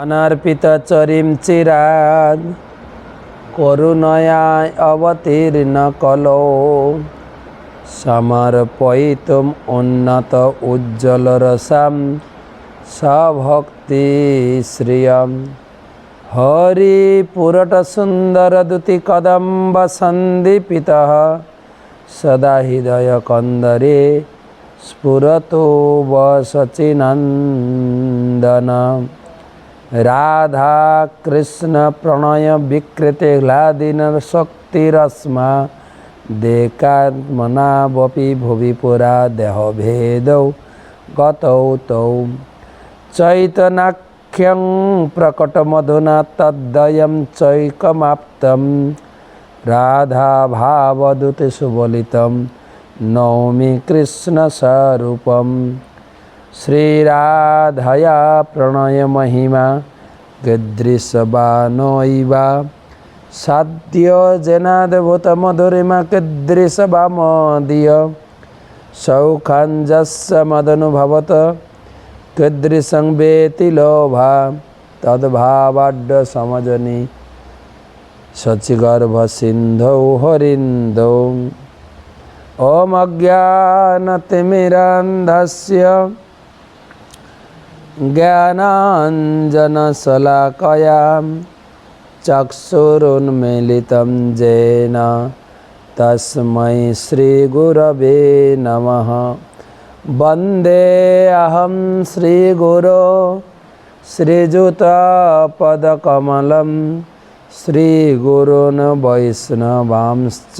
अनर्पित चरीं चिराद करुणया अवतीर्ण कलो समर्पयितुम् उन्नत उज्ज्वलरसां सभक्ति श्रियं हरिपुरट सुंदरदुति कदम्ब सन्दीपितः सदा हृदय कंदरे स्फुरतो वसचिनंदन राधा कृष्ण प्रणय विकृते ह्लादिन शक्तिरस्मा देकात्मनावपि भुवि पुरा देहभेदौ गतौ तौ चैतनाख्यं प्रकटमधुना तद्दयं चैकमाप्तं राधा भावदूते सुबलितं नौमि कृष्णस्वरूपम् श्रीराधया प्रणय महिमा कीदृशवानोइवा साध्य जनाद्भुत मधुरिमा कीदृशवामदीय सौखाञ्जस्य मदनुभवत कीदृशं वेति लोभा तद्भावाढ्य समजनि शचिगर्भ सिन्धौ हरिन्दौ ॐ अज्ञानतिमिरान्धस्य ज्ञानाञ्जनशलाकया चक्षुरुन्मीलितं येन तस्मै श्रीगुरवे नमः। वन्देऽहं श्रीगुरो श्रीयुतपदकमलं श्रीगुरून् वैष्णवांश्च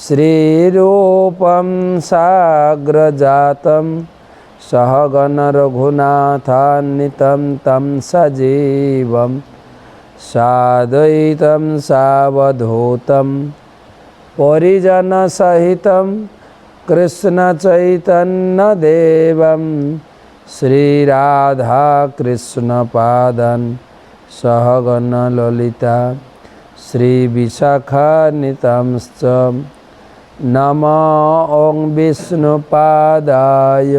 श्रीरूपं साग्रजातं सहगण रघुनाथान्वितं तं सजीवं साद्वैतं सावधूतं परिजनसहितं कृष्णचैतन्यदेवं श्रीराधाकृष्णपादान् सहगण ललिता श्रीविशाखान्वितांश्च नमो ॐ विष्णुपादाय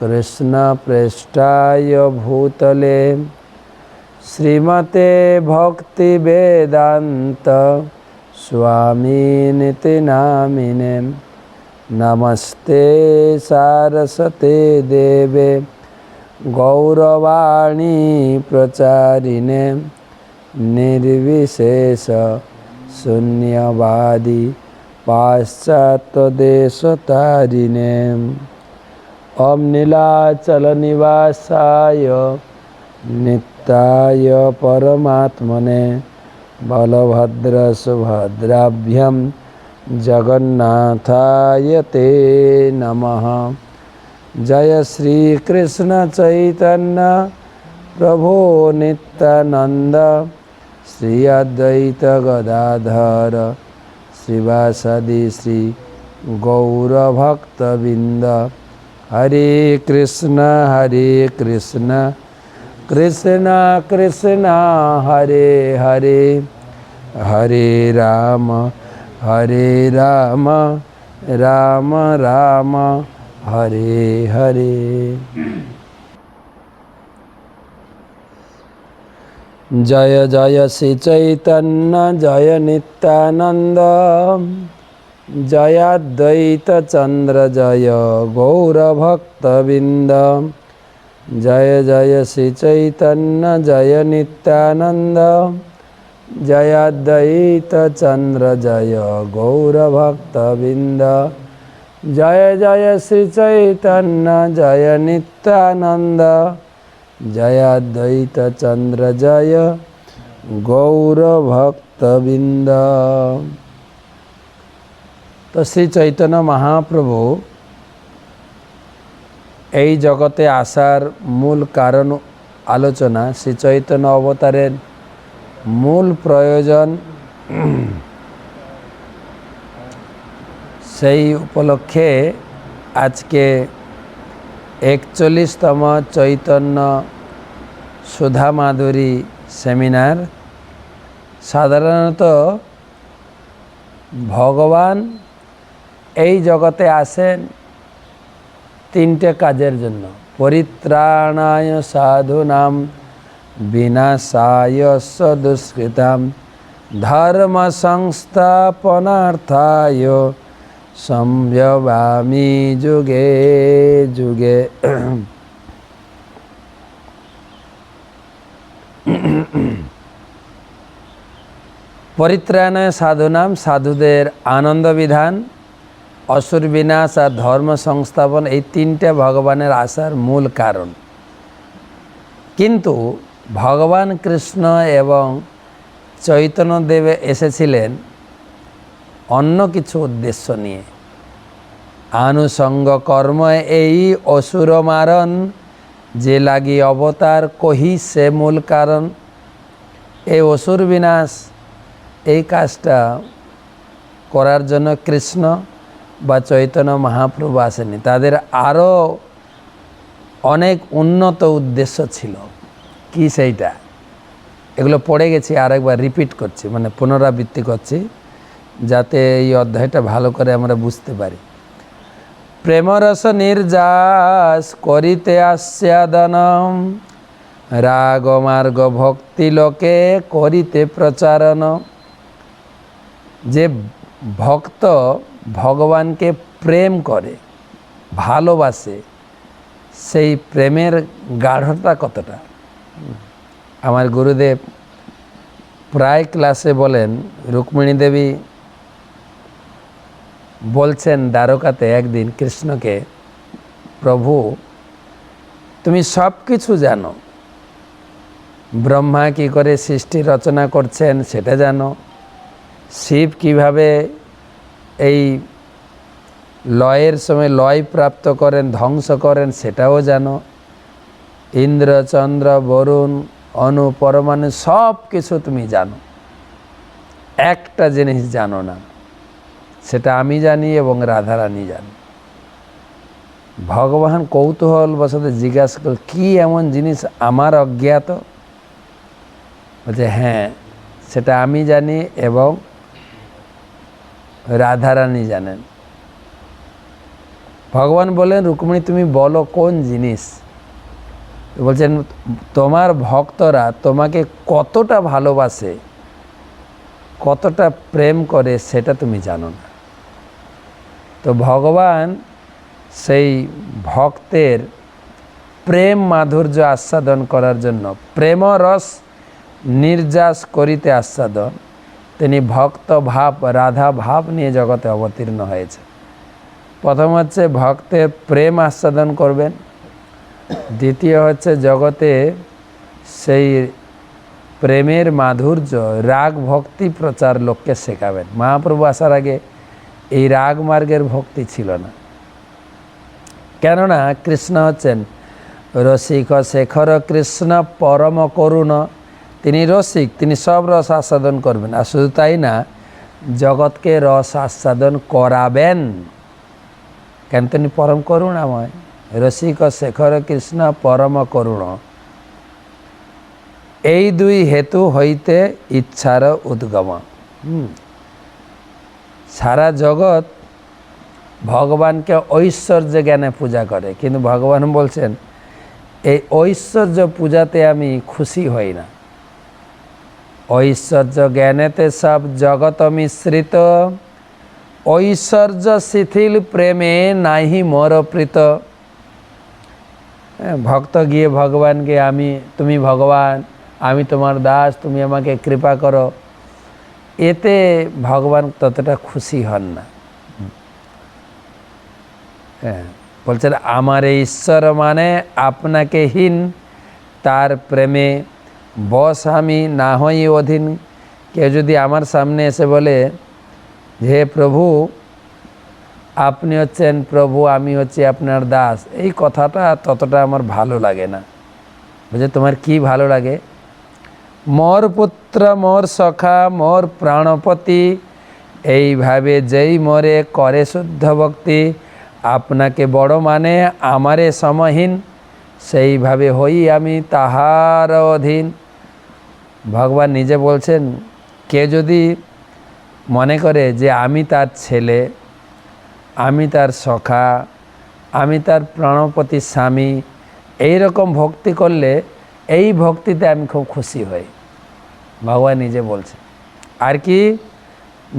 कृष्णप्रेष्ठाय भूतले श्रीमते भक्तिवेदान्त स्वामिनिति नामिने नमस्ते सारस्वते देवे गौरवाणी प्रचारिणे निर्विशेष शून्यवादी पाश्चात्यदेशतारिणे ॐ नीलाचल निवासाय नित्याय परमात्मने बलभद्र सुभद्राभ्यां जगन्नाथाय ते नमः। जय श्री कृष्ण चैतन्य प्रभो नित्यानंद श्री अद्वैत गदाधर श्रीवासदि श्री गौरभक्तबिंद। हरे कृष्ण कृष्ण कृष्ण हरे हरे हरे राम राम राम हरे हरे। जय जय श्री चैतन्य जय नित्यानंद जय अद्वैत चंद्र जय गौरभक्तबिंद। जय जय श्री चैतन्य जय नित्यानंद जय अद्वैत चंद्र जय गौरभक्तबिंद। जय जय श्री चैतन्य जय नित्यानंद जय अद्वैत चंद्र जय गौरभक्तबिंद। तो श्री चैतन्य महाप्रभु এই জগতে আসার মূল কারণ আলোচনা, শ্রী চৈতন্য অবতারের মূল প্রয়োজন, সেই উপলক্ষে আজকে 41তম চৈতন্য সুধা মাধুরী সেমিনার। সাধারণত ভগবান এই জগতে আসেন তিনটে কাজের জন্য। পরিত্রাণায় সাধুনাম বিনাশায় দুষ্কৃতাম ধর্ম সংস্থাপনার্থায় সম্ভবামি যুগে যুগে। পরিত্রাণায় সাধুনাম, সাধুদের আনন্দ বিধান, অসুর বিনাশ আর ধর্ম সংস্থাপন, এই তিনটে ভগবানের আসার মূল কারণ। কিন্তু ভগবান কৃষ্ণ এবং চৈতন্যদেব এসেছিলেন অন্য কিছু উদ্দেশ্য নিয়ে। আনুষঙ্গ কর্ম এই অসুর মারণ, যে লাগি অবতার কহি সে মূল কারণ। এই অসুর বিনাশ, এই কাজটা করার জন্য কৃষ্ণ বা চৈতন্য মহাপ্রভু আসেনি, তাদের আরও অনেক উন্নত উদ্দেশ্য ছিল। কি সেইটা? এগুলো পড়ে গেছি, আরেকবার রিপিট করছি, মানে পুনরাবৃত্তি করছি, যাতে এই অধ্যায়টা ভালো করে আমরা বুঝতে পারি। প্রেমরস নির্যাস করিতে আস্বাদনম, রাগ মার্গ ভক্তি লোকে করিতে প্রচারণ। যে ভক্ত ভগবানকে প্রেম করে, ভালোবাসে, সেই প্রেমের গাঢ়তা কতটা। আমার গুরুদেব প্রায় ক্লাসে বলেন, রুক্মিণী দেবী বলছেন দ্বারকাতে একদিন কৃষ্ণকে, প্রভু তুমি সব কিছু জানো, ব্রহ্মা কী করে সৃষ্টি রচনা করছেন সেটা জানো, শিব কিভাবে এই লয়ের সময় লয় প্রাপ্ত করেন, ধ্বংস করেন সেটাও জানো, ইন্দ্র চন্দ্র বরুণ অনু পরমাণু সব কিছু তুমি জানো, একটা জিনিস জানো না, সেটা আমি জানি এবং রাধারানী জানি। ভগবান কৌতূহল বশতে জিজ্ঞাসা করল, কি এমন জিনিস আমার অজ্ঞাত? বলছে হ্যাঁ, সেটা আমি জানি এবং রাধারানী জানেন। ভগবান বলেন, রুক্মিণী তুমি বলো কোন জিনিস? বলছেন তোমার ভক্তরা তোমাকে কতটা ভালোবাসে, কতটা প্রেম করে সেটা তুমি জানো না। তো ভগবান সেই ভক্তের প্রেম মাধুর্য আস্বাদন করার জন্য, প্রেম রস নির্যাস করিতে আস্বাদন, তিনি ভক্ত ভাব, রাধা ভাব নিয়ে জগতে অবতীর্ণ হয়েছে। প্রথম হচ্ছে ভক্তের প্রেম আস্বাদন করবেন, দ্বিতীয় হচ্ছে জগতে সেই প্রেমের মাধুর্য রাগ ভক্তি প্রচার লোককে শেখাবেন। মহাপ্রভু আসার আগে এই রাগ মার্গের ভক্তি ছিল না, কেননা কৃষ্ণ হচ্ছেন রসিক শেখর কৃষ্ণ পরম করুণ। তিনি রসিক, তিনি সব রস আস্বাদন করবেন, আর শুধু তাই না, জগৎকে রস আস্বাদন করাবেন। কেন? তিনি পরম করুণাময়। রসিক শেখর কৃষ্ণ পরম করুণ, এই দুই হেতু হইতে ইচ্ছার উদ্গম। সারা জগৎ ভগবানকে ঐশ্বর্য জ্ঞানে পূজা করে, কিন্তু ভগবান বলছেন এই ঐশ্বর্য পূজাতে আমি খুশি হই না। ঐশ্বর্য জ্ঞানেতে সব জগৎ মিশ্রিত, ঐশ্বর্য শিথিল প্রেমে নাহি মোর প্রীত। ভক্ত গিয়ে ভগবানকে তুমি ভগবান, আমি তোমার দাস, তুমি আমাকে কৃপা করো, এতে ভগবান ততটা খুশি হন না। হ্যাঁ, বলছেন আমার ঈশ্বর মানে আপনাকে হীন, তার প্রেমে বশ আমি না হই অধীন। কেউ যদি আমার সামনে এসে বলে হে প্রভু আপনি হচ্ছেন প্রভু, আমি হচ্ছি আপনার দাস, এই কথাটা ততটা আমার ভালো লাগে না। বুঝে তোমার কি ভালো লাগে? মোর পুত্র মোর সখা মোর প্রাণপতি, এইভাবে যেই মোরে করে শুদ্ধ ভক্তি, আপনাকে বড় মানে আমারে সমহীন, সেইভাবে হই আমি তাহার অধীন। ভগবান নিজে বলছেন, কে যদি মনে করে যে আমি তার ছেলে, আমি তার সখা, আমি তার প্রাণপতি স্বামী, এই রকম ভক্তি করলে এই ভক্তিতে আমি খুব খুশি হই, ভগবান নিজে বলছে। আর কি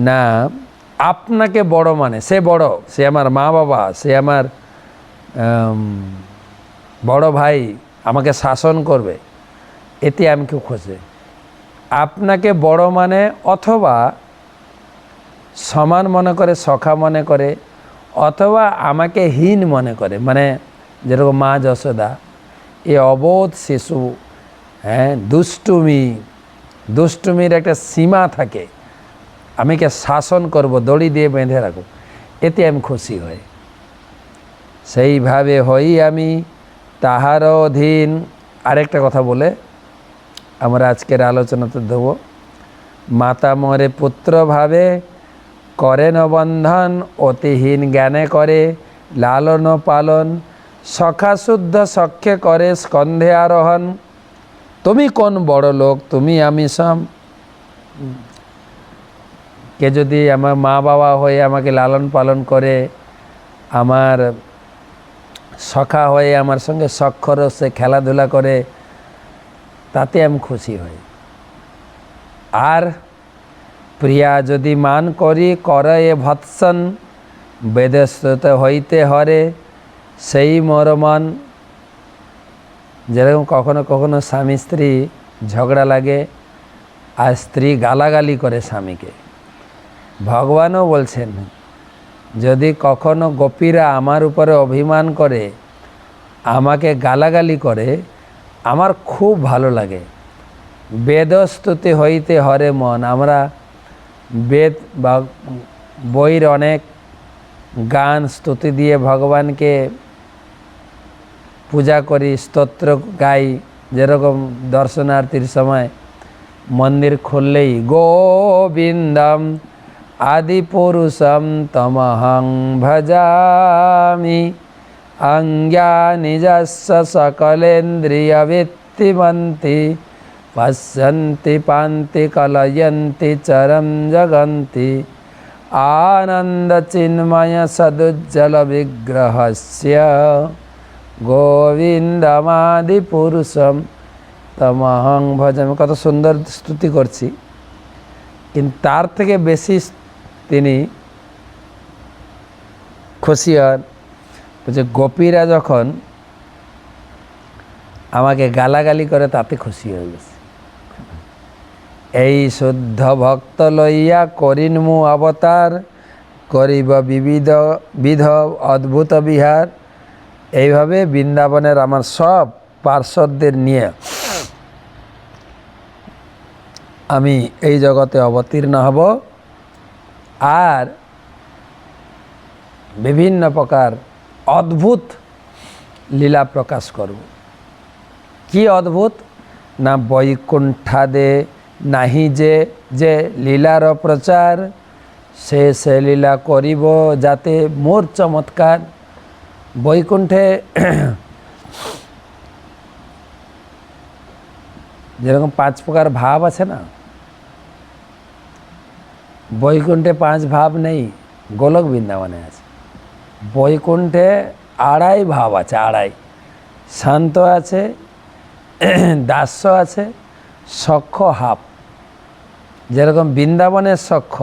না, আপনাকে বড় মানে সে বড়, সে আমার মা বাবা, সে আমার বড় ভাই, আমাকে শাসন করবে, এতে আমি খুব খুশি। আপনাকে বড় মানে অথবা সমান মনে করে, সখা মনে করে, অথবা আমাকে হীন মনে করে, মানে যেরকম মা যশোদা, এ অবোধ শিশু, হ্যাঁ, দুষ্টুমির একটা সীমা থাকে, আমিকে শাসন করব, দড়ি দিয়ে বেঁধে রাখব, এতে আমি খুশি হই। সেইভাবে হই আমি তাহার অধীন। আরেকটা কথা বলে আমরা আজকের আলোচনাতে দেব। মাতা মরে পুত্র ভাবে, করেন বন্ধন, অতিহীন জ্ঞানে করে লালন পালন, সখা শুদ্ধ সখ্যে করে স্কন্ধে আরোহণ। তুমি কোন বড় লোক, তুমি আমি সম। কে যদি আমার মা বাবা হয়ে আমাকে লালন পালন করে, আমার সখা হয়ে আমার সঙ্গে সক্ষরসে খেলাধুলা করে, তাতে আমি খুশি হই। আর প্রিয়া যদি মান করি করে ভৎসন, বেদস্রোত হইতে হরে সেই মরমন। যেরকম কখনো কখনো স্বামী স্ত্রী ঝগড়া লাগে আর স্ত্রী গালাগালি করে স্বামীকে, ভগবানও বলছেন যদি কখনো গোপীরা আমার উপরে অভিমান করে, আমাকে গালাগালি করে, আমার খুব ভালো লাগে। বেদস্তুতি হইতে হরে মন। আমরা বেদ বা বইয়ের অনেক গান স্তুতি দিয়ে ভগবানকে পূজা করি, স্তোত্র গাই। যেরকম দর্শনার্থীর সময় মন্দির খুললেই গোবিন্দম আদি পুরুষম তমহং ভজামি, অজ্ঞা নিজস্ব সকলেন্দ্রিয় বৃত্তিমন্তি, পশ্যন্তি পান্তি কলয়ন্তি চরম জগন্তি, আনন্দ চিন্ময় সদুজ্জল বিগ্রহস্য গোবিন্দমাদি পুরুষম তমহং ভজামি। কত সুন্দর স্তুতি করছি, কিন্তু তার থেকে বেশি তিনি খুশি হন যে গোপীরা যখন আমাকে গালাগালি করে, তাতে খুশি হয়ে গেছে। এই শুদ্ধ ভক্ত লইয়া করিনমু অবতার, করিব বিধ অদ্ভুত বিহার। এইভাবে বৃন্দাবনের আমার সব পার্শ্বদের নিয়ে আমি এই জগতে অবতীর্ণ হব, আর বিভিন্ন প্রকার অদ্ভুত লীলা প্রকাশ করব। কি অদ্ভুত না, বৈকুণ্ঠাদে নাহি যে লীলার প্রচার, সে লীলা করিব যাতে মোর চমৎকার। বৈকুণ্ঠে যেরকম 5 প্রকার ভাব আছে না, বৈকুণ্ঠে 5 ভাব নেই, গোলক বৃন্দাবনে আছে। বৈকুণ্ঠে 2.5 ভাব আছে, 2.5। শান্ত আছে, দাস্য আছে, সখ্য হাপ। যেরকম বৃন্দাবনের সখ্য,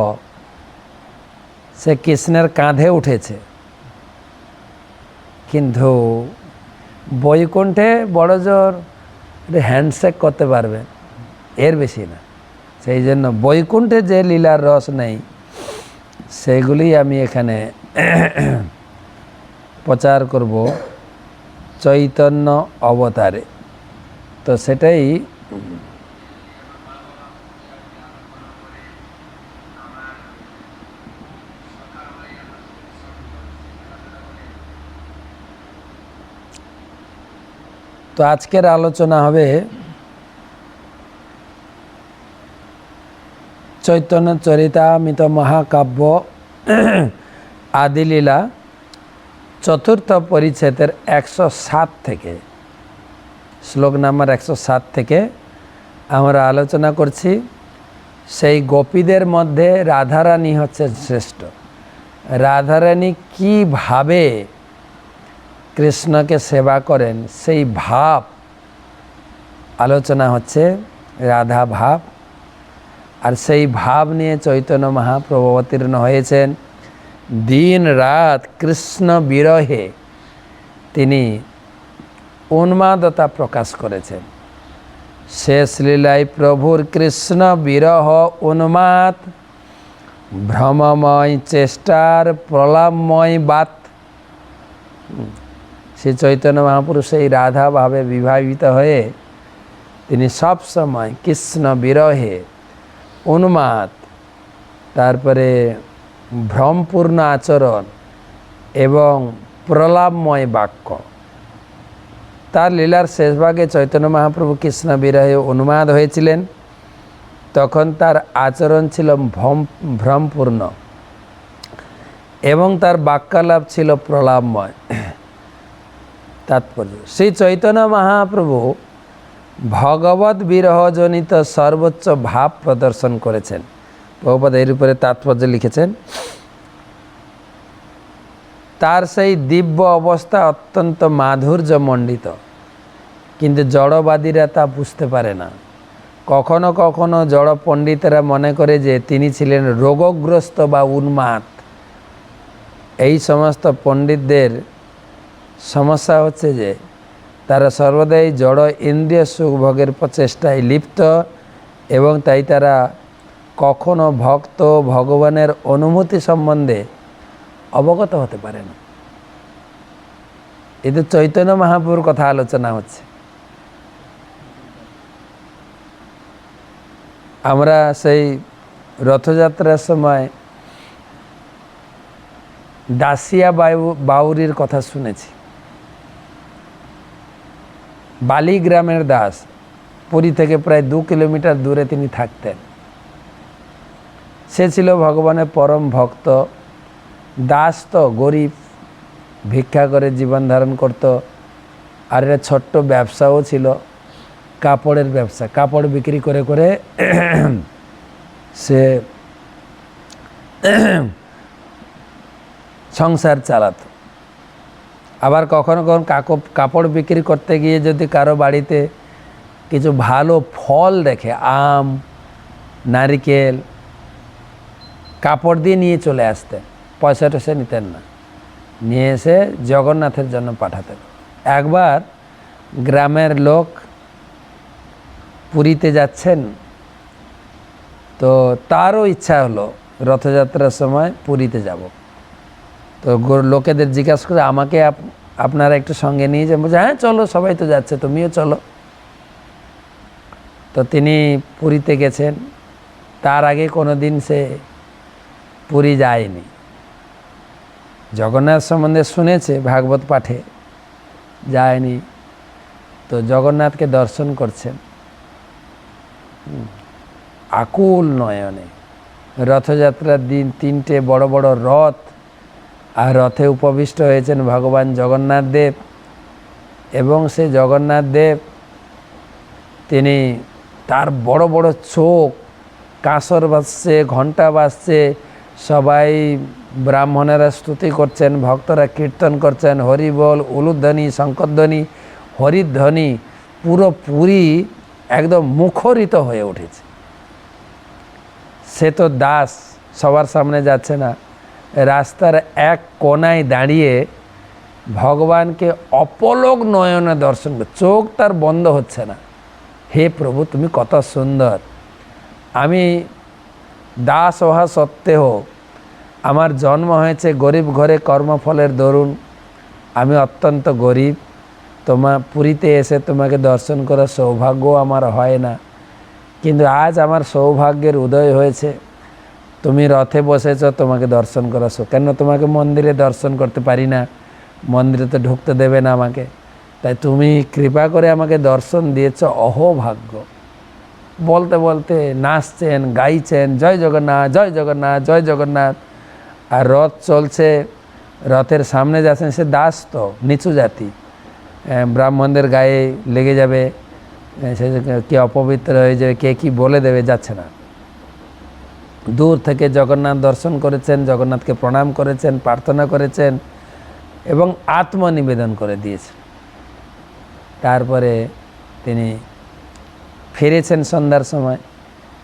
সে কৃষ্ণের কাঁধে উঠেছে, কিন্তু বৈকুণ্ঠে বড় জোর হ্যান্ডশেক করতে পারবে, এর বেশি না। সেই জন্য বৈকুণ্ঠে যে লীলার রস নেই, সেগুলি আমি এখানে প্রচার করব চৈতন্য অবতারে। তো সেটাই তো আজকের আলোচনা হবে চৈতন্য চরিতামৃত মহাকাব্য আদিলীলা 4th পরিচ্ছেদের 107 থেকে, শ্লোক নাম্বার 107 থেকে আমরা আলোচনা করছি। সেই গোপীদের মধ্যে রাধারানী হচ্ছে শ্রেষ্ঠ। রাধারানী কীভাবে কৃষ্ণকে সেবা করেন, সেই ভাব আলোচনা হচ্ছে রাধা ভাব, আর সেই ভাব নিয়ে চৈতন্য মহাপ্রভু অবতীর্ণ হয়েছেন। দিন রাত কৃষ্ণ বিরহে তিনি উন্মাদতা প্রকাশ করেছেন। শেষ লীলায় প্রভুর কৃষ্ণ বিরহ উন্মাদ, ভ্রমময় চেষ্টার প্রলাপময় বাত। শ্রী চৈতন্য মহাপুরুষ এই রাধা ভাবে বিভাবিত হয়ে তিনি সব সময় কৃষ্ণ বিরহে উন্মাদ, তারপরে ভ্রমপূর্ণ আচরণ এবং প্রলাপময় বাক্য। তার লীলার শেষ ভাগে চৈতন্য মহাপ্রভু কৃষ্ণ বিরহে উন্মাদ হয়েছিলেন, তখন তার আচরণ ছিল ভ্রমপূর্ণ এবং তার বাক্যালাপ ছিল প্রলাপময়। তাৎপর্য, শ্রী চৈতন্য মহাপ্রভু ভগবত বিরহজনিত সর্বোচ্চ ভাব প্রদর্শন করেছেন। প্রভুপাদ এর উপরে তাৎপর্য লিখেছেন, তার সেই দিব্য অবস্থা অত্যন্ত মাধুর্যমণ্ডিত, কিন্তু জড়বাদীরা তা বুঝতে পারে না। কখনো কখনো জড় পণ্ডিতেরা মনে করে যে তিনি ছিলেন রোগগ্রস্ত বা উন্মাদ। এই সমস্ত পণ্ডিতদের সমস্যা হচ্ছে যে তারা সর্বদাই জড় ইন্দ্রিয় সুখভোগের প্রচেষ্টায় লিপ্ত, এবং তাই তারা কখনো ভক্ত ভগবানের অনুমতি সম্বন্ধে অবগত হতে পারে না। এতে চৈতন্য মহাপ্রভুর কথা আলোচনা হচ্ছে। আমরা সেই রথযাত্রার সময় দাসিয়া বাউরির কথা শুনেছি। বালিগ্রামের দাস, পুরী থেকে প্রায় 2 কিলোমিটার দূরে তিনি থাকতেন। সে ছিল ভগবানের পরম ভক্ত। দাস তো গরিব, ভিক্ষা করে জীবন ধারণ করত। আর এটা ছোট্ট ব্যবসাও ছিল, কাপড়ের ব্যবসা। কাপড় বিক্রি করে করে সে সংসার চালাত। আবার কখনো কখনো কাপড় বিক্রি করতে গিয়ে যদি কারো বাড়িতে কিছু ভালো ফল দেখে, আম, নারিকেল, কাপড় দিয়ে নিয়ে চলে আসতেন, পয়সা টয়সা নিতেন না, নিয়ে এসে জগন্নাথের জন্য পাঠাতেন। একবার গ্রামের লোক পুরীতে যাচ্ছেন, তো তারও ইচ্ছা হলো রথযাত্রার সময় পুরীতে যাব। তো লোকেদের জিজ্ঞাসা করে, আমাকে আপনারা একটু সঙ্গে নিয়ে যান? বলছে, হ্যাঁ চলো, সবাই তো যাচ্ছে, তুমিও চলো। তো তিনি পুরীতে গেছেন। তার আগে কোনো দিন সে পুরী যায়নি। জগন্নাথ সম্বন্ধে শুনেছে ভাগবত পাঠে, যায়নি। তো জগন্নাথকে দর্শন করছেন আকুল নয়নে। রথযাত্রার দিন 3টে বড় বড় রথ, আর রথে উপবিষ্ট হয়েছেন ভগবান জগন্নাথ দেব। এবং সে জগন্নাথ দেব তিনি, তার বড় বড় চোখ, কাঁসর বাজছে, ঘণ্টা বাজছে, সবাই ব্রাহ্মণেরা স্তুতি করছেন, ভক্তরা কীর্তন করছেন, হরিবোল, উলুধ্বনি, শঙ্করধ্বনি, হরিধ্বনি, পুরো পুরী একদম মুখরিত হয়ে উঠেছে। সে তো দাস, সবার সামনে যাচ্ছে না, রাস্তার এক কোনায় দাঁড়িয়ে ভগবানকে অপলক নয়নে দর্শন করে, চোখ তার বন্ধ হচ্ছে না। হে প্রভু, তুমি কত সুন্দর। আমি দাস হওয়া সত্ত্বেও আমার জন্ম হয়েছে গরিব ঘরে, কর্মফলের দরুন আমি অত্যন্ত গরিব। পুরীতে এসে তোমাকে দর্শন করার সৌভাগ্য আমার হয় না, কিন্তু আজ আমার সৌভাগ্যের উদয় হয়েছে। তুমি রথে বসেছ, তোমাকে দর্শন করার কেন তোমাকে মন্দিরে দর্শন করতে পারি না? মন্দিরে তো ঢুকতে দেবে না আমাকে, তাই তুমি কৃপা করে আমাকে দর্শন দিয়েছ, অহোভাগ্য। বলতে বলতে নাচছেন, গাইছেন, জয় জগন্নাথ, জয় জগন্নাথ, জয় জগন্নাথ। আর রথ চলছে, রথের সামনে যাচ্ছেন। সে দাস তো, নিচু জাতি, ব্রাহ্মণদের গায়ে লেগে যাবে, সে কে অপবিত্র হয়ে যাবে, কে কি বলে দেবে, যাচ্ছে না। দূর থেকে জগন্নাথ দর্শন করেছেন, জগন্নাথকে প্রণাম করেছেন, প্রার্থনা করেছেন এবং আত্মনিবেদন করে দিয়েছেন। তারপরে তিনি ফিরেছেন সন্ধ্যার সময়।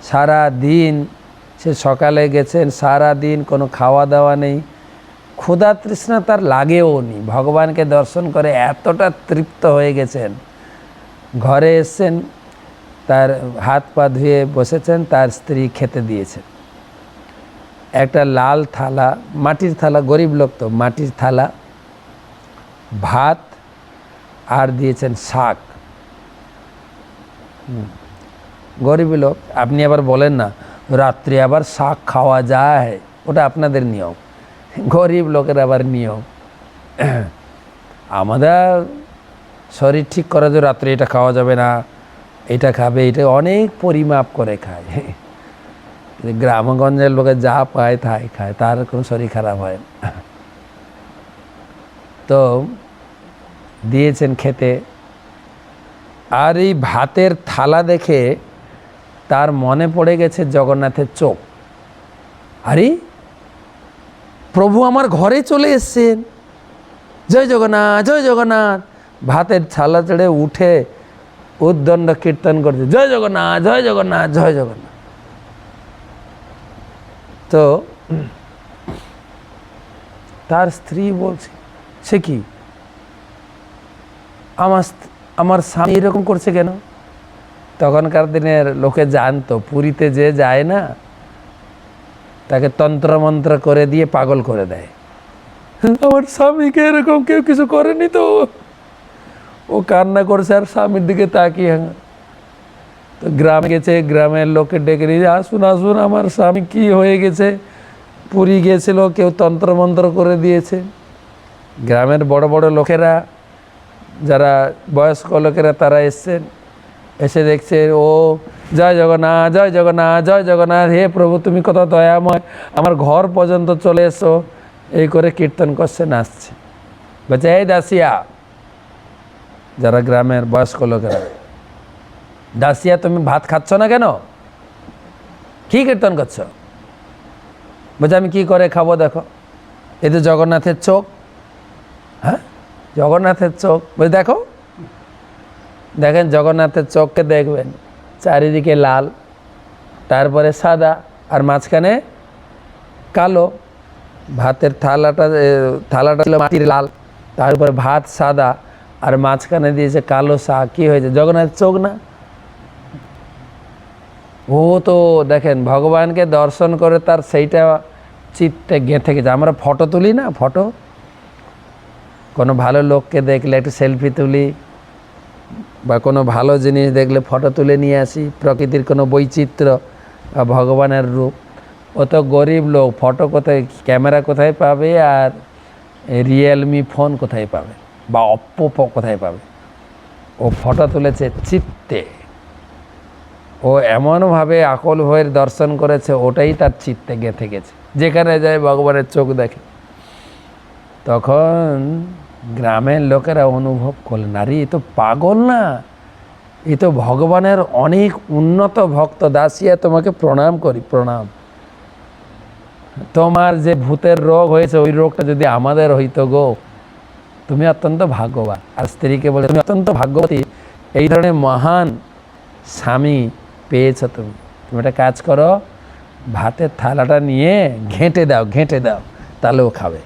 সারা দিন সে সকালে গেছেন, সারা দিন কোনো খাওয়া দাওয়া নেই, ক্ষুধা তৃষ্ণা তার লাগেও নি। ভগবানকে দর্শন করে এতটা তৃপ্ত হয়ে গেছেন, ঘরে এসছেন, তার হাত পা ধুয়ে বসেছেন, তার স্ত্রী খেতে দিয়েছেন। একটা লাল থালা, মাটির থালা, গরিব লোক তো, মাটির থালা, ভাত আর দিয়েছেন শাক। গরিব লোক। আপনি আবার বলেন না রাত্রে আবার শাক খাওয়া যায়, ওটা আপনাদের নিয়ম, গরিব লোকের আবার নিয়ম। আমাদের শরীর ঠিক করা যে রাত্রে এটা খাওয়া যাবে না, এটা খাবে, এটা অনেক পরিমাপ করে খায়। গ্রামগঞ্জের লোকে যা পায় তাই খায়, তার কোনো শরীর খারাপ হয় না। তো দিয়েছেন খেতে। আর এই ভাতের থালা দেখে তার মনে পড়ে গেছে জগন্নাথের চোখ। আরে প্রভু আমার ঘরে চলে এসছেন, জয় জগন্নাথ জয় জগন্নাথ। ভাতের থালা ছেড়ে উঠে উদ্দণ্ড কীর্তন করছে, জয় জগন্নাথ জয় জগন্নাথ জয় জগন্নাথ। তো তার স্ত্রী বলছে, সে কি, আমার স্বামী এরকম করছে কেন? তখনকার দিনের লোকে জানতো, পুরীতে যে যায় না তাকে তন্ত্রমন্ত্র করে দিয়ে পাগল করে দেয়। আমার স্বামীকে এরকম কেউ কিছু করেনি তো। ও কান্না করছে আর স্বামীর দিকে তাকিয়ে। তো গ্রামে গেছে, গ্রামের লোকে ডেকে নিয়ে, আসুন আসুন, আমার স্বামী কি হয়ে গেছে, পুরী গিয়েছিল, কেউ তন্ত্রমন্ত্র করে দিয়েছে। গ্রামের বড় বড় লোকেরা, যারা বয়স্ক লোকেরা, তারা এসছেন, এসে দেখছে ও জয় জগন্নাথ জয় জগন্নাথ জয় জগন্নাথ, হে প্রভু তুমি কত দয়াময়, আমার ঘর পর্যন্ত চলে এসো, এই করে কীর্তন করছে, নাচছে। বলছে, এই দাসিয়া, যারা গ্রামের বয়স্ক লোকেরা, দাসিয়া তুমি ভাত খাচ্ছ না কেন, কি কীর্তন করছো? বলছে, আমি কি করে খাবো, দেখো এ তো জগন্নাথের চোখ। হ্যাঁ, জগন্নাথের চোখ। বলছে, দেখো, দেখেন জগন্নাথের চোখকে দেখবেন, চারিদিকে লাল, তারপরে সাদা, আর মাঝখানে কালো। ভাতের থালাটা ছিল মাটির লাল, তারপরে ভাত সাদা, আর মাঝখানে দিয়েছে কালো শাক। কি হয়েছে, জগন্নাথের চোখ না? ও তো দেখেন ভগবানকে দর্শন করে তার সেইটা চিত্তে গেঁথে গেছে। আমরা ফটো তুলি না, ফটো, কোনো ভালো লোককে দেখলে একটু সেলফি তুলি, বা কোনো ভালো জিনিস দেখলে ফটো তুলে নিয়ে আসি, প্রকৃতির কোনো বৈচিত্র্য বা ভগবানের রূপ। ও তো গরিব লোক, ফটো কোথায়, ক্যামেরা কোথায় পাবে, আর রিয়েলমি ফোন কোথায় পাবে, বা অপ্পো কোথায় পাবে? ও ফটো তুলেছে চিত্তে, ও এমনভাবে আকল ভয়ের দর্শন করেছে, ওটাই তার চিত্তে গেঁথে গেছে। যেখানে যায় ভগবানের চোখ দেখে। তখন গ্রামের লোকেরা অনুভব করলেন, আরে এ তো পাগল না, এ তো ভগবানের অনেক উন্নত ভক্ত। দাসিয়া, তোমাকে প্রণাম করি, প্রণাম। তোমার যে ভূতের রোগ হয়েছে, ওই রোগটা যদি আমাদের হইতো গো, তুমি অত্যন্ত ভাগ্যবান। আর স্ত্রীকে বলে, তুমি অত্যন্ত ভাগ্যবতী, এই ধরনের মহান স্বামী পেয়েছ তুমি। তুমি একটা কাজ করো, ভাতের থালাটা নিয়ে ঘেঁটে দাও, ঘেঁটে দাও, তাহলে ও খাবে,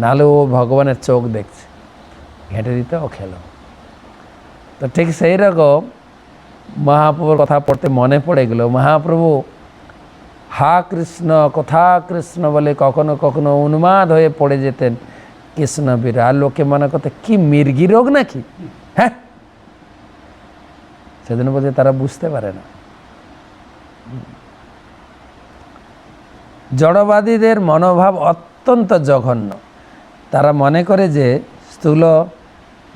নাহলে ও ভগবানের চোখ দেখছে। ঘেঁটে দিতে ও খেলো। তো ঠিক সেই রকম মহাপ্রভুর কথা পড়তে মনে পড়ে গেল। মহাপ্রভু হা কৃষ্ণ, কথা কৃষ্ণ বলে কখনো কখনো উন্মাদ হয়ে পড়ে যেতেন কৃষ্ণ বীর। আর লোকে মনে করতে, কি মির্গি রোগ নাকি? হ্যাঁ, সেজন্য বলতে তারা বুঝতে পারে না। জড়বাদীদের মনোভাব অত্যন্ত জঘন্য। তারা মনে করে যে স্থূল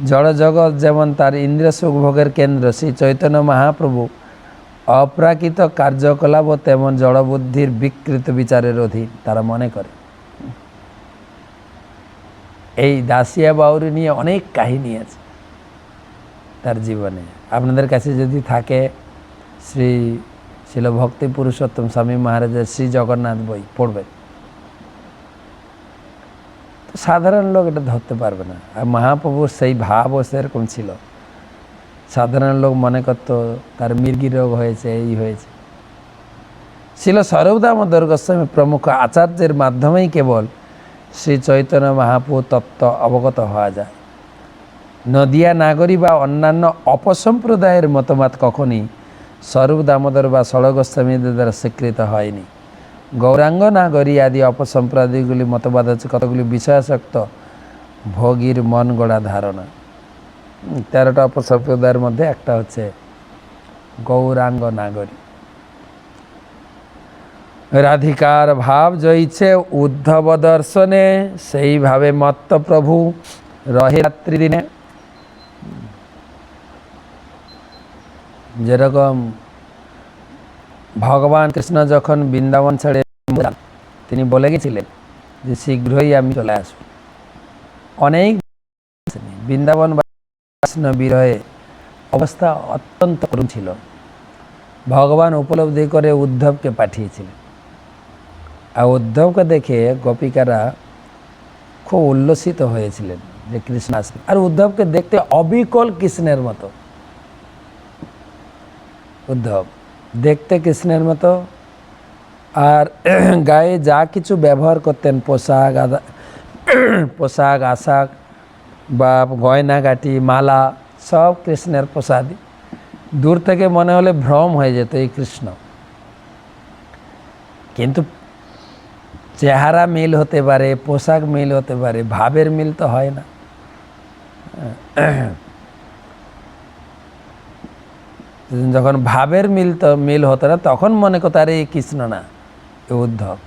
জড়জগৎ যেমন তার ইন্দ্রিয় সুখভোগের কেন্দ্র, শ্রী চৈতন্য মহাপ্রভু অপ্রাকৃত কার্যকলাপও তেমন জড়বুদ্ধির বিকৃত বিচারের অধীন তারা মনে করে। এই দাসিয়া বাউরি নিয়ে অনেক কাহিনী আছে তার জীবনে। আপনাদের কাছে যদি থাকে শিল ভক্তি পুরুষোত্তম স্বামী মহারাজের শ্রী জগন্নাথ বই পড়বেন, সাধারণ লোক এটা ধরতে পারবে না। আর মহাপ্রভুর সেই ভাবও সেরকম ছিল। সাধারণ লোক মনে করতো তার মির্গি রোগ হয়েছে, এই হয়েছে। শিল স্বরূপ দামোদর গোস্বামী প্রমুখ আচার্যের মাধ্যমেই কেবল শ্রী চৈতন্য মহাপ্রভু তত্ত্ব অবগত হওয়া যায়। নদিয়া নাগরী বা অন্যান্য অপসম্প্রদায়ের মতবাদ কখনই স্বরূপ দামোদর বা ষড় গোস্বামীদের দ্বারা স্বীকৃত হয়নি। গৌরাঙ্গ নাগরী আদি অপসম্প্রদায়গুলি মতবাদ হচ্ছে কতগুলি বিষয়াসক্ত ভোগীর মন গড়া ধারণা। 13টা অপসম্প্রদায়ের মধ্যে একটা হচ্ছে গৌরাঙ্গ নাগরী। রাধিকার ভাব জয়ীছে উদ্ধব দর্শনে, সেইভাবে মত্ত প্রভু রহে রাত্রি দিনে। যেরকম ভগবান কৃষ্ণ যখন বৃন্দাবন ছেড়ে তিনি বলে গেছিলেন যে শীঘ্রই আমি চলে আসব। অনেক বৃন্দাবন বিরহে অবস্থা অত্যন্ত করুণ ছিল। ভগবান উপলব্ধি করে উদ্ধবকে পাঠিয়েছিলেন, আর উদ্ধবকে দেখে গোপিকারা খুব উল্লসিত হয়েছিলেন যে কৃষ্ণ আসবে। আর উদ্ধবকে দেখতে অবিকল কৃষ্ণের মতো, উদ্ধব দেখতে কৃষ্ণের মতো। আর গায়ে যা কিছু ব্যবহার করতেন, পোশাক আশাক বা গয়নাগাটি মালা, সব কৃষ্ণের প্রসাদী। দূর থেকে মনে হলে ভ্রম হয়ে যেত এই কৃষ্ণ। কিন্তু চেহারা মিল হতে পারে, পোশাক মিল হতে পারে, ভাবের মিল তো হয় না। যখন ভাবের মিল হতো না, তখন মনে করতো আরে এই কৃষ্ণ না, এ উদ্ধব।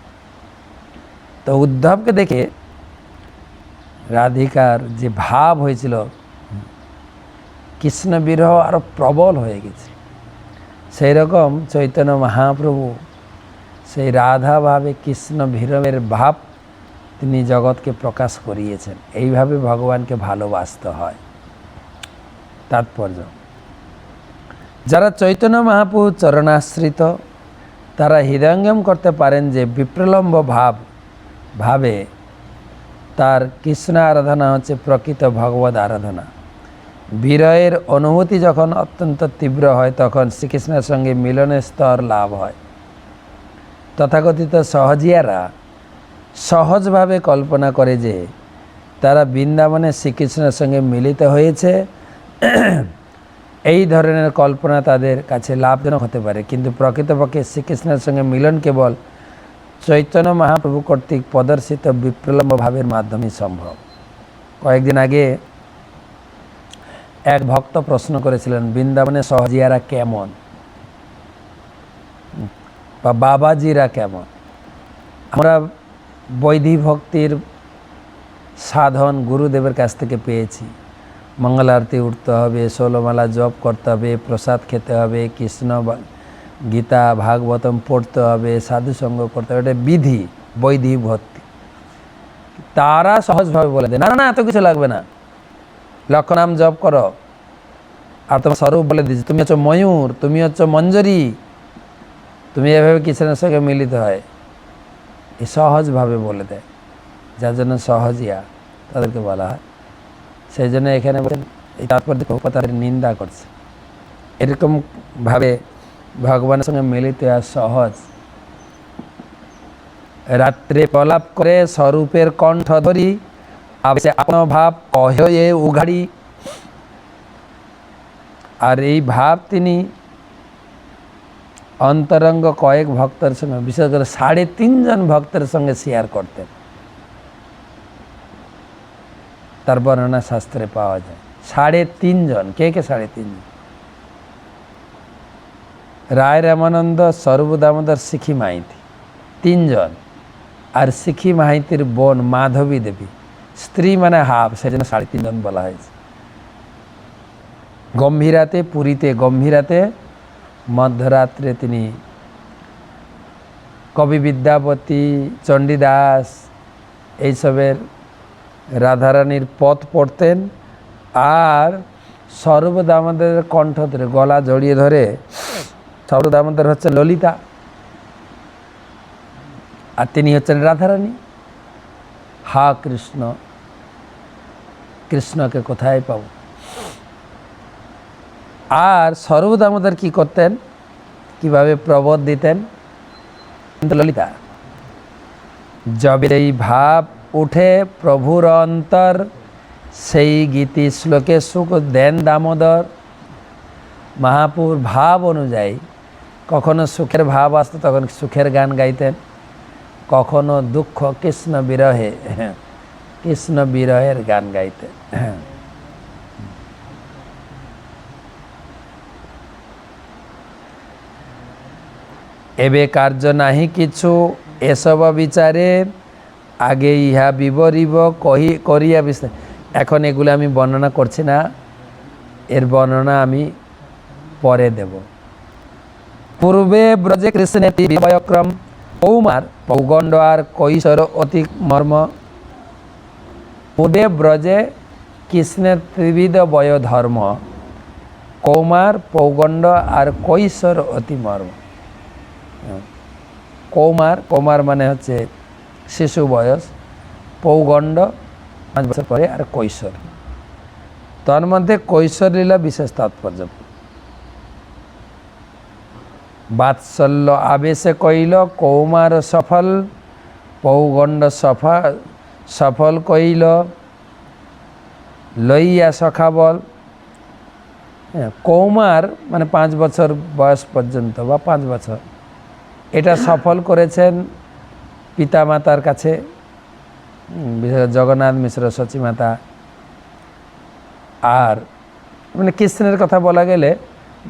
তো উদ্ধবকে দেখে রাধিকার যে ভাব হয়েছিল, কৃষ্ণ বিরহ আরো প্রবল হয়ে গেছে। সেই রকম চৈতন্য মহাপ্রভু সেই রাধা ভাবে কৃষ্ণ বিরহের ভাব তিনি জগৎকে প্রকাশ করিয়েছেন। এইভাবে ভগবানকে ভালোবাসতে হয়। তাৎপর্য, যারা চৈতন্য মহাপ্রভু চরণাশ্রিত তারা হৃদয়ঙ্গম করতে পারেন যে বিপ্রলম্ব ভাবে তার কৃষ্ণ আরাধনা হচ্ছে প্রকৃত ভগবত আরাধনা। বিরহের অনুভূতি যখন অত্যন্ত তীব্র হয় তখন শ্রীকৃষ্ণের সঙ্গে মিলনের স্তর লাভ হয়। তথাকথিত সহজিয়ারা সহজভাবে কল্পনা করে যে তারা বৃন্দাবনে শ্রীকৃষ্ণের সঙ্গে মিলিত হয়েছে। এই ধরনের কল্পনা তাদের কাছে লাভজনক হতে পারে, কিন্তু প্রকৃতপক্ষে শ্রীকৃষ্ণের সঙ্গে মিলন কেবল চৈতন্য মহাপ্রভু কর্তৃক প্রদর্শিত বিপ্রলম্ব ভাবের মাধ্যমে সম্ভব। কয়েকদিন আগে এক ভক্ত প্রশ্ন করেছিলেন, বৃন্দাবনে সহজিয়ারা কেমন বা বাবাজিরা কেমন? আমরা বৈদিক ভক্তির সাধন গুরুদেবের কাছ থেকে পেয়েছি। মঙ্গল আরতি উঠতে হবে, 16 মালা জপ করতে হবে, প্রসাদ খেতে হবে, কৃষ্ণ গীতা ভাগবতম পড়তে হবে, সাধুসঙ্গ করতে হবে, এটা বিধি, বৈদিক ভক্তি। তারা সহজভাবে বলে দেয়, না না এত কিছু লাগবে না, লক্ষ নাম জপ করো। আর তোমার স্বরূপ বলে দিচ্ছে, তুমি হচ্ছ ময়ূর, তুমি হচ্ছ মঞ্জরি, তুমি এভাবে কৃষ্ণের সঙ্গে মিলিত হয়। এই সহজভাবে বলে দেয়, যার জন্য সহজিয়া তাদেরকে বলা হয়। সেই জন্য এখানে বলেন এই তাৎপর্য তাদের নিন্দা করছে। এরকম ভাবে ভগবানের সঙ্গে মিলিত হওয়া সহজ। রাত্রে প্রলাপ করে স্বরূপের কণ্ঠ ধরি, আপন ভাব কহে উঘাড়ি। আর এই ভাব তিনি অন্তরঙ্গ কয়েক ভক্তের সঙ্গে, বিশেষ করে 3.5 জন ভক্তের সঙ্গে শেয়ার করতেন। তার বর্ণনা শাস্ত্রে পাওয়া যায়। 3.5 জন। কে কে 3.5 জন? রায় রামানন্দ, স্বরূপ দামোদর, শিখি মাইতি, 3 জন। আর শিখি মাইতির বোন মাধবী দেবী, স্ত্রী মানে হাফ, সেজন্য 3.5 জন বলা হয়েছে। গম্ভীরাতে, পুরীতে গম্ভীরাতে মধ্যরাত্রে তিনি কবি বিদ্যাপতি, চণ্ডীদাস এইসবের রাধারানীর পথ পড়তেন। আর স্বরূপ দামোদরের কণ্ঠ ধরে, গলা জড়িয়ে ধরে, স্বরূপ দামোদর হচ্ছে ললিতা আর তিনি হচ্ছেন রাধারানী। হা কৃষ্ণ, কৃষ্ণকে কোথায় পাবো? আর সর্বদামোদর কি করতেন, কিভাবে প্রবোধ দিতেন? ললিতা যবে এই ভাব উঠে প্রভুর অন্তর, সেই গীতি শ্লোকে সুখ দেন দামোদর। মহাপুর ভাব অনুযায়ী কখনো সুখের ভাব আসতো তখন সুখের গান গাইতেন, কখনো দুঃখ কৃষ্ণ বিরহে কৃষ্ণ বিরহের গান গাইতেন। এবে কার্য নাহি কিছু এসব বিচারে, আগে ইহা বিবরিব করিয়া বিস্তার। এখন এগুলো আমি বর্ণনা করছি না, এর বর্ণনা আমি পরে দেব। পূর্বে ব্রজে কৃষ্ণের বিবয়ক্রম, কৌমার পৌগণ্ড আর কৈশোর অতি মর্ম। পূর্বে ব্রজে কৃষ্ণের ত্রিবিধ বয় ধর্ম, কৌমার পৌগণ্ড আর কৈশোর অতি মর্ম। কৌমার মানে হচ্ছে শিশু বয়স, পৌগণ্ড 5 বছর পরে, আর কৈশোর। তার মধ্যে কৈশোর লীলা বিশেষ তাৎপর্য। বাৎসল্য আবেশে কইল কৌমার সফল, পৌগণ্ড সফল কইল লইয়া সখা বল। কৌমার মানে 5 বছর বয়স পর্যন্ত বা 5 বছর, এটা সফল করেছেন পিতামাতার কাছে, বিশেষ জগন্নাথ মিশ্র সচিমাতা। আর মানে কৃষ্ণের কথা বলা গেলে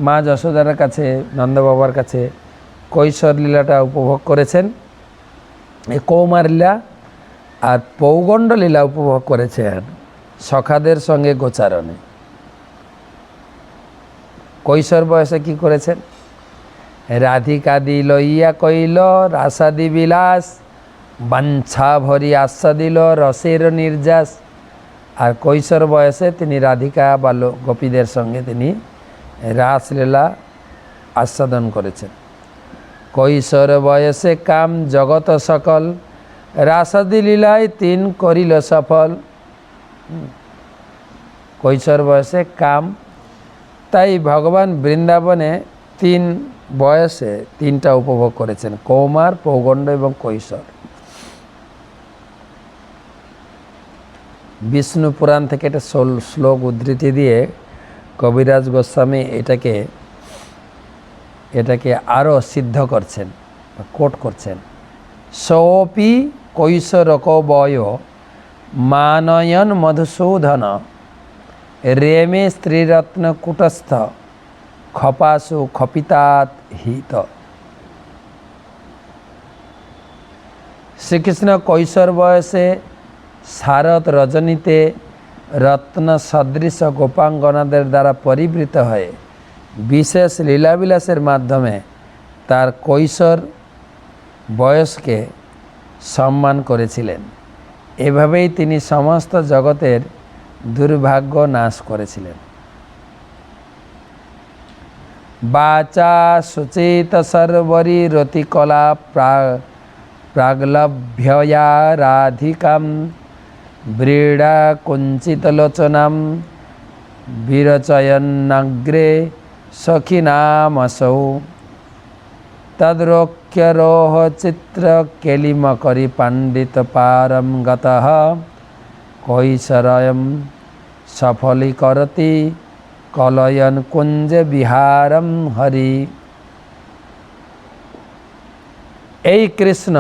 মা যশোদার কাছে, নন্দবাবার কাছে কৈশোর লীলাটা উপভোগ করেছেন এই কৌমার লীলা, আর পৌগণ্ড লীলা উপভোগ করেছেন সখাদের সঙ্গে গোচারণে। কৈশোর বয়সে কি করেছেন? রাধিকাদি লইয়া কইল রাসাদি বিলাস, বাঞ্ছা ভরি আস্বাদিল রসের নির্যাস। আর কৈশোর বয়সে তিনি রাধিকা বা গোপীদের সঙ্গে তিনি রাসলীলা আস্বাদন করেছেন। কৈশোর বয়সে কাম জগত সকল, রাসাদি লীলায় তিন করিল সফল। কৈশোর বয়সে কাম, তাই ভগবান বৃন্দাবনে 3 বয়সে 3টা উপভোগ করেছেন, কৌমার, পৌগণ্ড এবং কৈশোর। বিষ্ণু পুরাণ থেকে একটা শ্লোক উদ্ধৃতি দিয়ে কবিরাজ গোস্বামী এটাকে আরও সিদ্ধ করছেন, কোট করছেন। সোপি কৈশোরক বয় মানয়ন মধুসূদন, রেমে স্ত্রীরত্ন কুটস্থ, খপাসু খপিতাৎ হিত। শ্রীকৃষ্ণ কৈশোর বয়সে শারদ রজনীতে রত্ন সদৃশ গোপাঙ্গনাদের দ্বারা পরিবৃত হয়ে বিশেষ লীলাবিলাসের মাধ্যমে তার কৈশোর বয়সকে সম্মান করেছিলেন। এভাবেই তিনি সমস্ত জগতের দুর্ভাগ্য নাশ করেছিলেন। বাচা সুচিত সর্বরী রতিকলা প্রাগলভ্যয়া রাধিকাম, ব্রীড়া কুঞ্চিত লোচনাম বিরচয়ন্নগ্রে সখিনামসৌ। তদ্রোক্যরোহ চিত্র কেলিমকরি পণ্ডিত পারম গতঃ, কৈশোরয়ম সফলীকরতি কলয়ন কুঞ্জে বিহারম হরি। এই কৃষ্ণ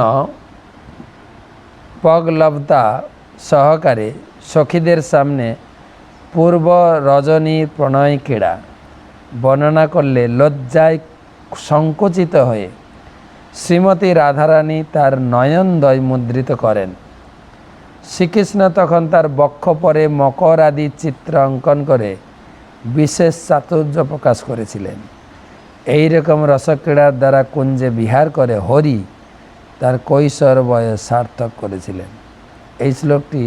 পগলব্ধতা সহকারে সখীদের সামনে পূর্ব রজনীর প্রণয় ক্রীড়া বর্ণনা করলে লজ্জায় সংকুচিত হয়ে শ্রীমতী রাধারানী তার নয়নদ্বয় মুদ্রিত করেন। শ্রীকৃষ্ণ তখন তার বক্ষ পরে মকর আদি চিত্র অঙ্কন করে বিশেষ চাতুর্য প্রকাশ করেছিলেন। এই রকম রসক্রীড়ার দ্বারা কুঞ্জে বিহার করে হরি তার কৈশোর বয়স সার্থক করেছিলেন। এই শ্লোকটি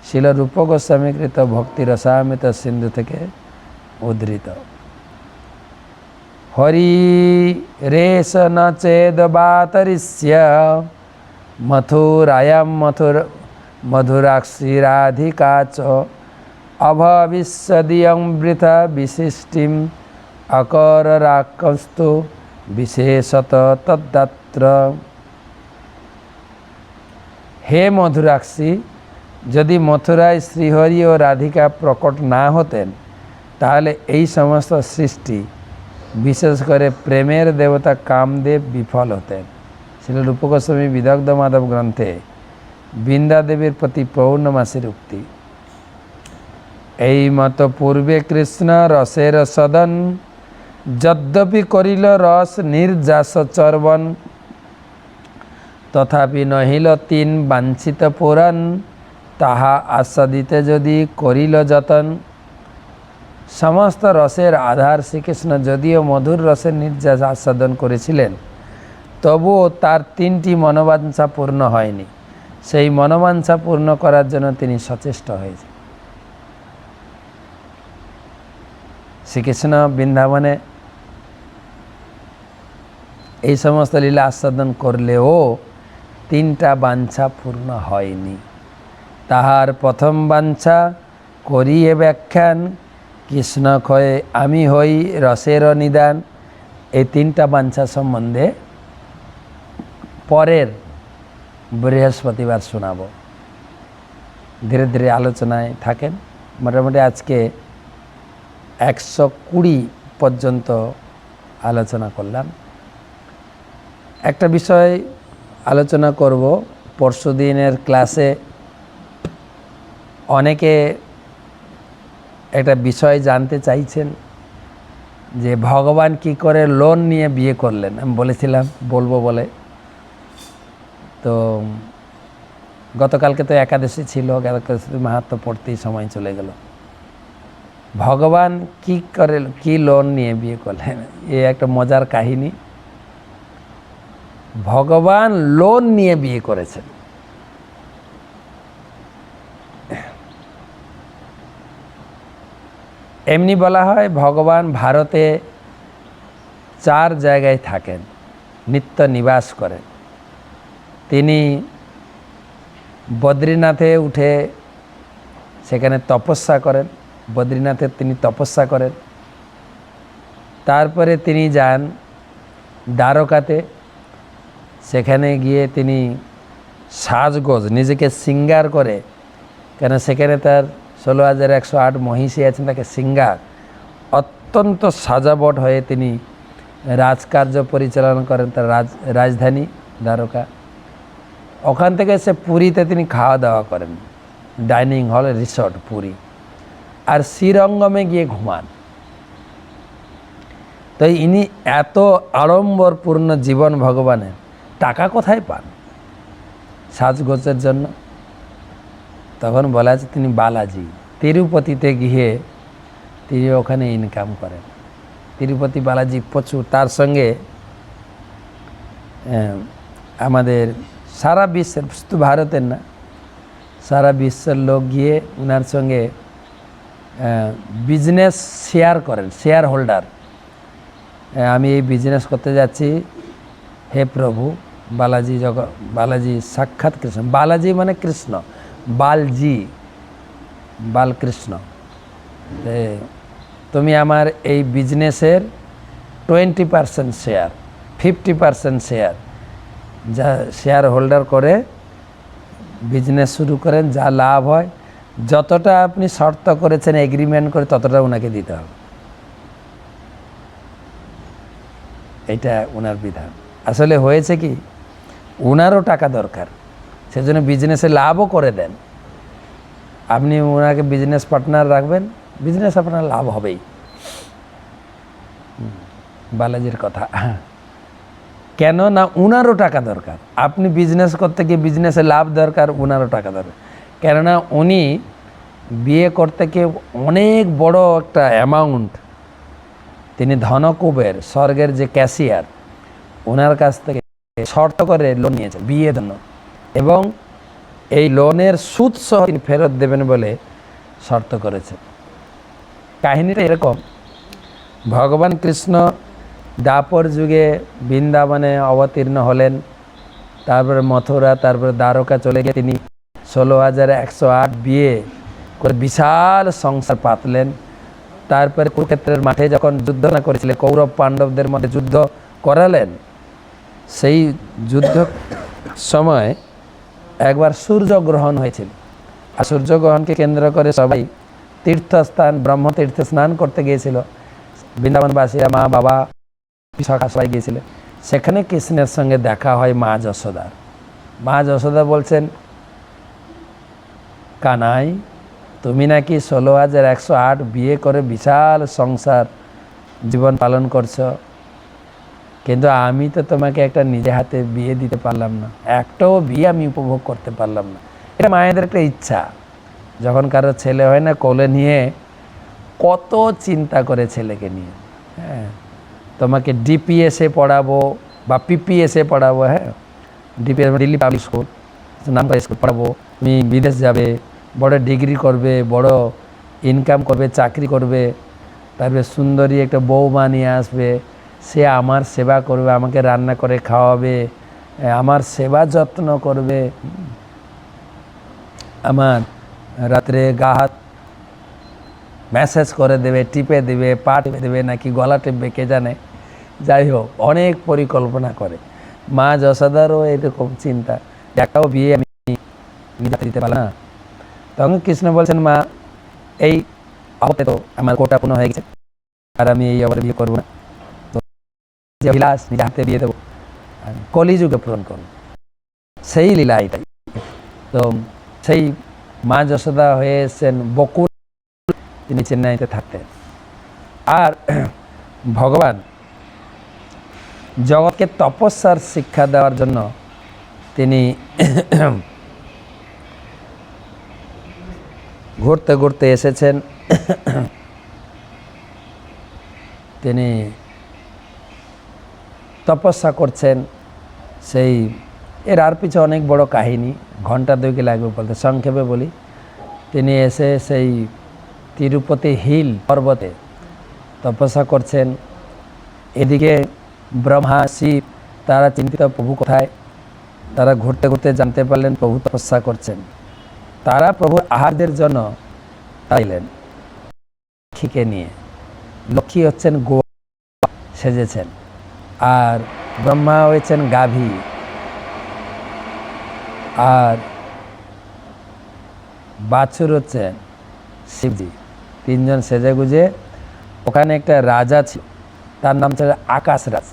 শিল রূপ গোস্বামীকৃত ভক্তি রসামৃত সিন্ধু থেকে উদ্ধৃত। হরি রেশ ন চেদ বাতরিষ্য, মথুরায়াম মধুরাক্ষী রাধিকা চ, অভবিষ্যদিয়ং বৃথা বিশিষ্টিম অকররাকস্তু বিশেষত তদ্দাত্র। হে মধুরাক্ষী, যদি মথুরায় শ্রীহরি ও রাধিকা প্রকট না হতেন তাহলে এই সমস্ত সৃষ্টি, বিশেষ করে প্রেমের দেবতা কামদেব বিফল হতেন। শ্রী রূপ গোস্বামী বিদগ্ধ মাধব গ্রন্থে বৃন্দা দেবীর প্রতি পৌর্ণমাসীর উক্তি। এই মত পূর্বে কৃষ্ণ রসের সদন, যদ্যপি করিল রস নির্যাস চর্বণ, তথাপি নহিল তিন বাঞ্ছিত পুরাণ, তাহা আস্বাদিতে যদি করিল যতন। সমস্ত রসের আধার শ্রীকৃষ্ণ যদিও মধুর রসের নির্যাস আস্বাদন করেছিলেন, তবুও তার তিনটি মনোবাঞ্ছা পূর্ণ হয়নি। সেই মনোবাঞ্ছা পূর্ণ করার জন্য তিনি সচেষ্ট হয়েছেন। শ্রীকৃষ্ণ বৃন্দাবনে এই সমস্ত লীলা আস্বাদন করলেও তিনটা বাঞ্ছা পূর্ণ হয়নি। তাহার প্রথম বাঞ্ছা করিয়ে ব্যাখ্যান, কৃষ্ণ ক্ষয়ে আমি হই রসের নিদান। এই তিনটা বাঞ্ছা সম্বন্ধে পরের বৃহস্পতিবার শোনাব। ধীরে ধীরে আলোচনায় থাকেন। মোটামুটি আজকে 120 পর্যন্ত আলোচনা করলাম। একটা বিষয় আলোচনা করব, পরশুদিনের ক্লাসে অনেকে একটা বিষয় জানতে চাইছেন যে ভগবান কি করে লোন নিয়ে বিয়ে করলেন। আমি বলেছিলাম বলবো বলে, তো গতকালকে তো একাদশী ছিল, একাদশী মাহাত্ম্য পড়তেই সময় চলে গেল। ভগবান কি করে, কি লোন নিয়ে বিয়ে করলেন, এ একটা মজার কাহিনী। ভগবান লোন নিয়ে বিয়ে করেছেন। এমনি বলা হয় ভগবান ভারতে 4 জায়গায় থাকেন, নিত্য নিবাস করেন। তিনি বদ্রীনাথে উঠে সেখানে তপস্যা করেন, বদ্রীনাথে তিনি তপস্যা করেন। তারপরে তিনি যান দ্বারকাতে, সেখানে গিয়ে তিনি সাজগোজ নিজেকে শৃঙ্গার করে, কেন সেখানে তার 16,108 মহিষী আছেন, তাকে শৃঙ্গার অত্যন্ত সাজাবট হয়ে তিনি রাজকার্য পরিচালনা করেন তার রাজধানী দ্বারকা। ওখান থেকে সে পুরীতে তিনি খাওয়া দাওয়া করেন, ডাইনিং হল রিসর্ট পুরী, আর শ্রীরঙ্গমে গিয়ে ঘুমান। তো ইনি এত আড়ম্বরপূর্ণ জীবন ভগবানের, টাকা কোথায় পান সাজগোজের জন্য? তখন বলা আছে তিনি বালাজি, তিরুপতিতে গিয়ে তিনি ওখানে ইনকাম করেন। তিরুপতি বালাজি প্রচুর, তার সঙ্গে আমাদের সারা বিশ্বের, শুধু ভারতের না, সারা বিশ্বের লোক গিয়ে ওনার সঙ্গে বিজনেস শেয়ার করেন, শেয়ার হোল্ডার। আমি এই বিজনেস করতে যাচ্ছি, হে প্রভু। বালাজি সাক্ষাৎ কৃষ্ণ। বালাজি মানে কৃষ্ণ, বালজি বালকৃষ্ণ। তুমি আমার এই বিজনেসের 20% শেয়ার, 50% শেয়ার, যা শেয়ার হোল্ডার করে বিজনেস শুরু করেন, যা লাভ হয় যতটা আপনি শর্ত করেছেন এগ্রিমেন্ট করে ততটা ওনাকে দিতে হবে। এটা ওনার বিধান। আসলে হয়েছে কি, ওনারও টাকা দরকার, সেজন্য বিজনেসে লাভও করে দেন। আপনি ওনাকে বিজনেস পার্টনার রাখবেন, বিজনেস আপনার লাভ হবেই। বালাজির কথা কেন না, ওনারও টাকা দরকার। আপনি বিজনেস করতে গিয়ে বিজনেসে লাভ দরকার, ওনারও টাকা দরকার। কেননা উনি বিয়ে করতে গিয়ে অনেক বড় একটা অ্যামাউন্ট, তিনি ধনকুবের স্বর্গের যে ক্যাশিয়ার, ওনার কাছ থেকে শর্ত করে লোন নিয়েছেন বিয়ের জন্য, এবং এই লোনের সুদ সহ তিনি ফেরত দেবেন বলে শর্ত করেছেন। কাহিনীটা এরকম, ভগবান কৃষ্ণ দ্বাপর যুগে বৃন্দাবনে অবতীর্ণ হলেন, তারপরে মথুরা, তারপরে দ্বারকা চলে গিয়ে তিনি 16,108 বিয়ে করে বিশাল সংসার পাতলেন। তারপরে কুরুক্ষেত্রের মাঠে যখন যুদ্ধ না করেছিলেন, কৌরব পাণ্ডবদের মধ্যে যুদ্ধ করালেন, সেই যুদ্ধ সময় একবার সূর্যগ্রহণ হয়েছিল। আর সূর্যগ্রহণকে কেন্দ্র করে সবাই তীর্থস্থান ব্রহ্মতীর্থে স্নান করতে গিয়েছিল। বৃন্দাবনবাসীরা, মা বাবা সখা সবাই গিয়েছিল। সেখানে কৃষ্ণের সঙ্গে দেখা হয় মা যশোদার। মা যশোদা বলছেন, কানাই, তুমি নাকি 16,108 বিয়ে করে বিশাল সংসার জীবন পালন করছো, কিন্তু আমি তো তোমাকে একটা নিজে হাতে বিয়ে দিতে পারলাম না, একটাও বিয়ে আমি উপভোগ করতে পারলাম না। এটা মায়েদের একটা ইচ্ছা। যখন কারো ছেলে হয় না, কোলে নিয়ে কত চিন্তা করে ছেলেকে নিয়ে। হ্যাঁ, তোমাকে ডিপিএসে পড়াবো বা পিপিএসে পড়াবো। হ্যাঁ, ডিপিএস দিল্লি পাবলিক স্কুল, নাম করে স্কুল পড়াবো। তুমি বিদেশ যাবে, বড় ডিগ্রি করবে, বড় ইনকাম করবে, চাকরি করবে, তারপরে সুন্দরী একটা বউমা নিয়ে আসবে, সে আমার সেবা করবে, আমাকে রান্না করে খাওয়াবে, আমার সেবা যত্ন করবে, আমার রাত্রে গা হাত ম্যাসেজ করে দেবে, টিপে দেবে, পা টিপে দেবে, নাকি গলা টিপবে কে জানে। যাই হোক, অনেক পরিকল্পনা করে। মা যশোদারও এরকম চিন্তা, একটাও বিয়ে আমি দিতে পারলাম না। তখন কৃষ্ণ বলছেন, মা, এই আহতে তো আমার কোটা পূর্ণ হয়ে গেছে, আর আমি এই আবার বিয়ে করবো না, তো বিলাস নিজে হাতে বিয়ে দেবো, কলিযুগে পূরণ করবো। সেই লীলা এটাই। তো সেই মা যশোদা হয়ে এসেছেন বকুল, তিনি চেন্নাইতে থাকতেন। আর ভগবান জগৎকে তপস্যার শিক্ষা দেওয়ার জন্য তিনি ঘুরতে ঘুরতে এসেছেন। তিনি তপস্যা করছেন। সেই আর পিছে অনেক বড় কাহিনী, ঘন্টা দুইকে লাগবে বলতে, সংক্ষেপে বলি। তিনি এসে সেই তিরুপতি হিল পর্বতে তপস্যা করছেন। এদিকে ব্রহ্মা, শিব তারা চিন্তিত, প্রভু কোথায়। তারা ঘুরতে ঘুরতে জানতে পারলেন প্রভু তপস্যা করছেন। তারা প্রভুর আহারদের জন্য তাইলেন লক্ষ্মীকে নিয়ে। লক্ষ্মী হচ্ছেন গোয়া সেজেছেন, আর ব্রহ্মা হয়েছেন গাভী, আর বাছুর হচ্ছেন শিবজি। তিনজন সেজে গুজে ওখানে একটা রাজা ছিল, তার নাম ছিল আকাশরাজ।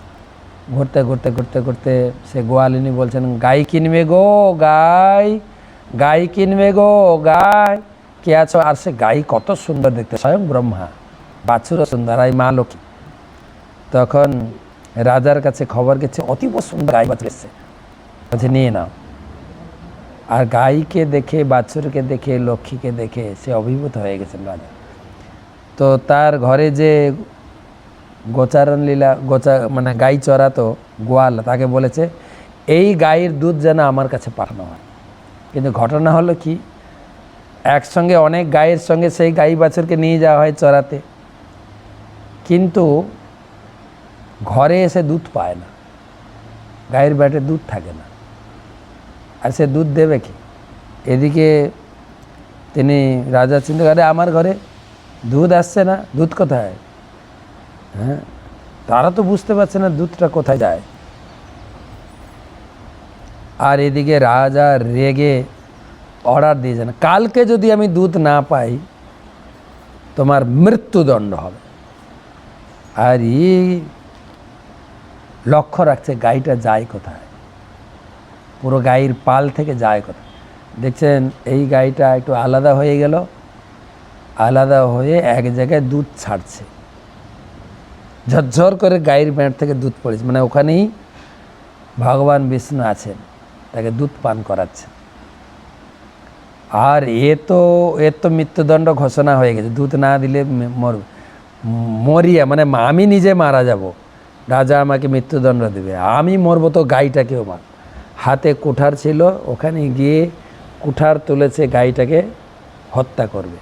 ঘুরতে ঘুরতে ঘুরতে ঘুরতে সে গোয়ালিনী বলছেন, গাই কিনবে গো, গাই, গাই কিনবে গো, গাই, কে আছো? আর সে গাই কত সুন্দর দেখতে, স্বয়ং ব্রহ্মা। বাছুরও সুন্দর, আর মা লক্ষ্মী। তখন রাজার কাছে খবর গেছে, অতীব সুন্দর গাই বাছুর এসছে, বলছে নিয়ে নাও। আর গাইকে দেখে, বাছুরকে দেখে, লক্ষ্মীকে দেখে সে অভিভূত হয়ে গেছেন রাজা। তো তার ঘরে যে গোচারণ লীলা, মানে গাই চড়াতো গোয়াল, তাকে বলেছে এই গাইয়ের দুধ যেন আমার কাছে পাঠানো হয়। কিন্তু ঘটনা হলো কি, একসঙ্গে অনেক গাইয়ের সঙ্গে সেই গাই বাছুরকে নিয়ে যাওয়া হয় চড়াতে, কিন্তু ঘরে এসে দুধ পায় না, গাইয়ের ব্যাটে দুধ থাকে না, আর সে দুধ দেবে কি? এদিকে তিনি রাজা চিন্তা করে, আমার ঘরে দুধ আসছে না, দুধ কোথায়? হ্যাঁ, তারা তো বুঝতে পারছে না দুধটা কোথায় যায়। আর এদিকে রাজা রেগে অর্ডার দিয়েছেন, কালকে যদি আমি দুধ না পাই তোমার মৃত্যুদণ্ড হবে। আর এই লক্ষ্য রাখছে গাইটা যায় কোথায়, পুরো গাইয়ের পাল থেকে যায় কোথায়। দেখছেন এই গাইটা একটু আলাদা হয়ে গেল, আলাদা হয়ে এক জায়গায় দুধ ছাড়ছে, ঝরঝর করে গাইয়ের ব্যাট থেকে দুধ পড়েছে, মানে ওখানেই ভগবান বিষ্ণু আছেন, তাকে দুধ পান করাচ্ছে। আর এ তো মৃত্যুদণ্ড ঘোষণা হয়ে গেছে, দুধ না দিলে মরিয়া, মানে আমি নিজে মারা যাব, রাজা আমাকে মৃত্যুদণ্ড দেবে, আমি মরবো তো গাইটাকেও মার। হাতে কুঠার ছিল, ওখানে গিয়ে কুঠার তুলেছে, গাইটাকে হত্যা করবে।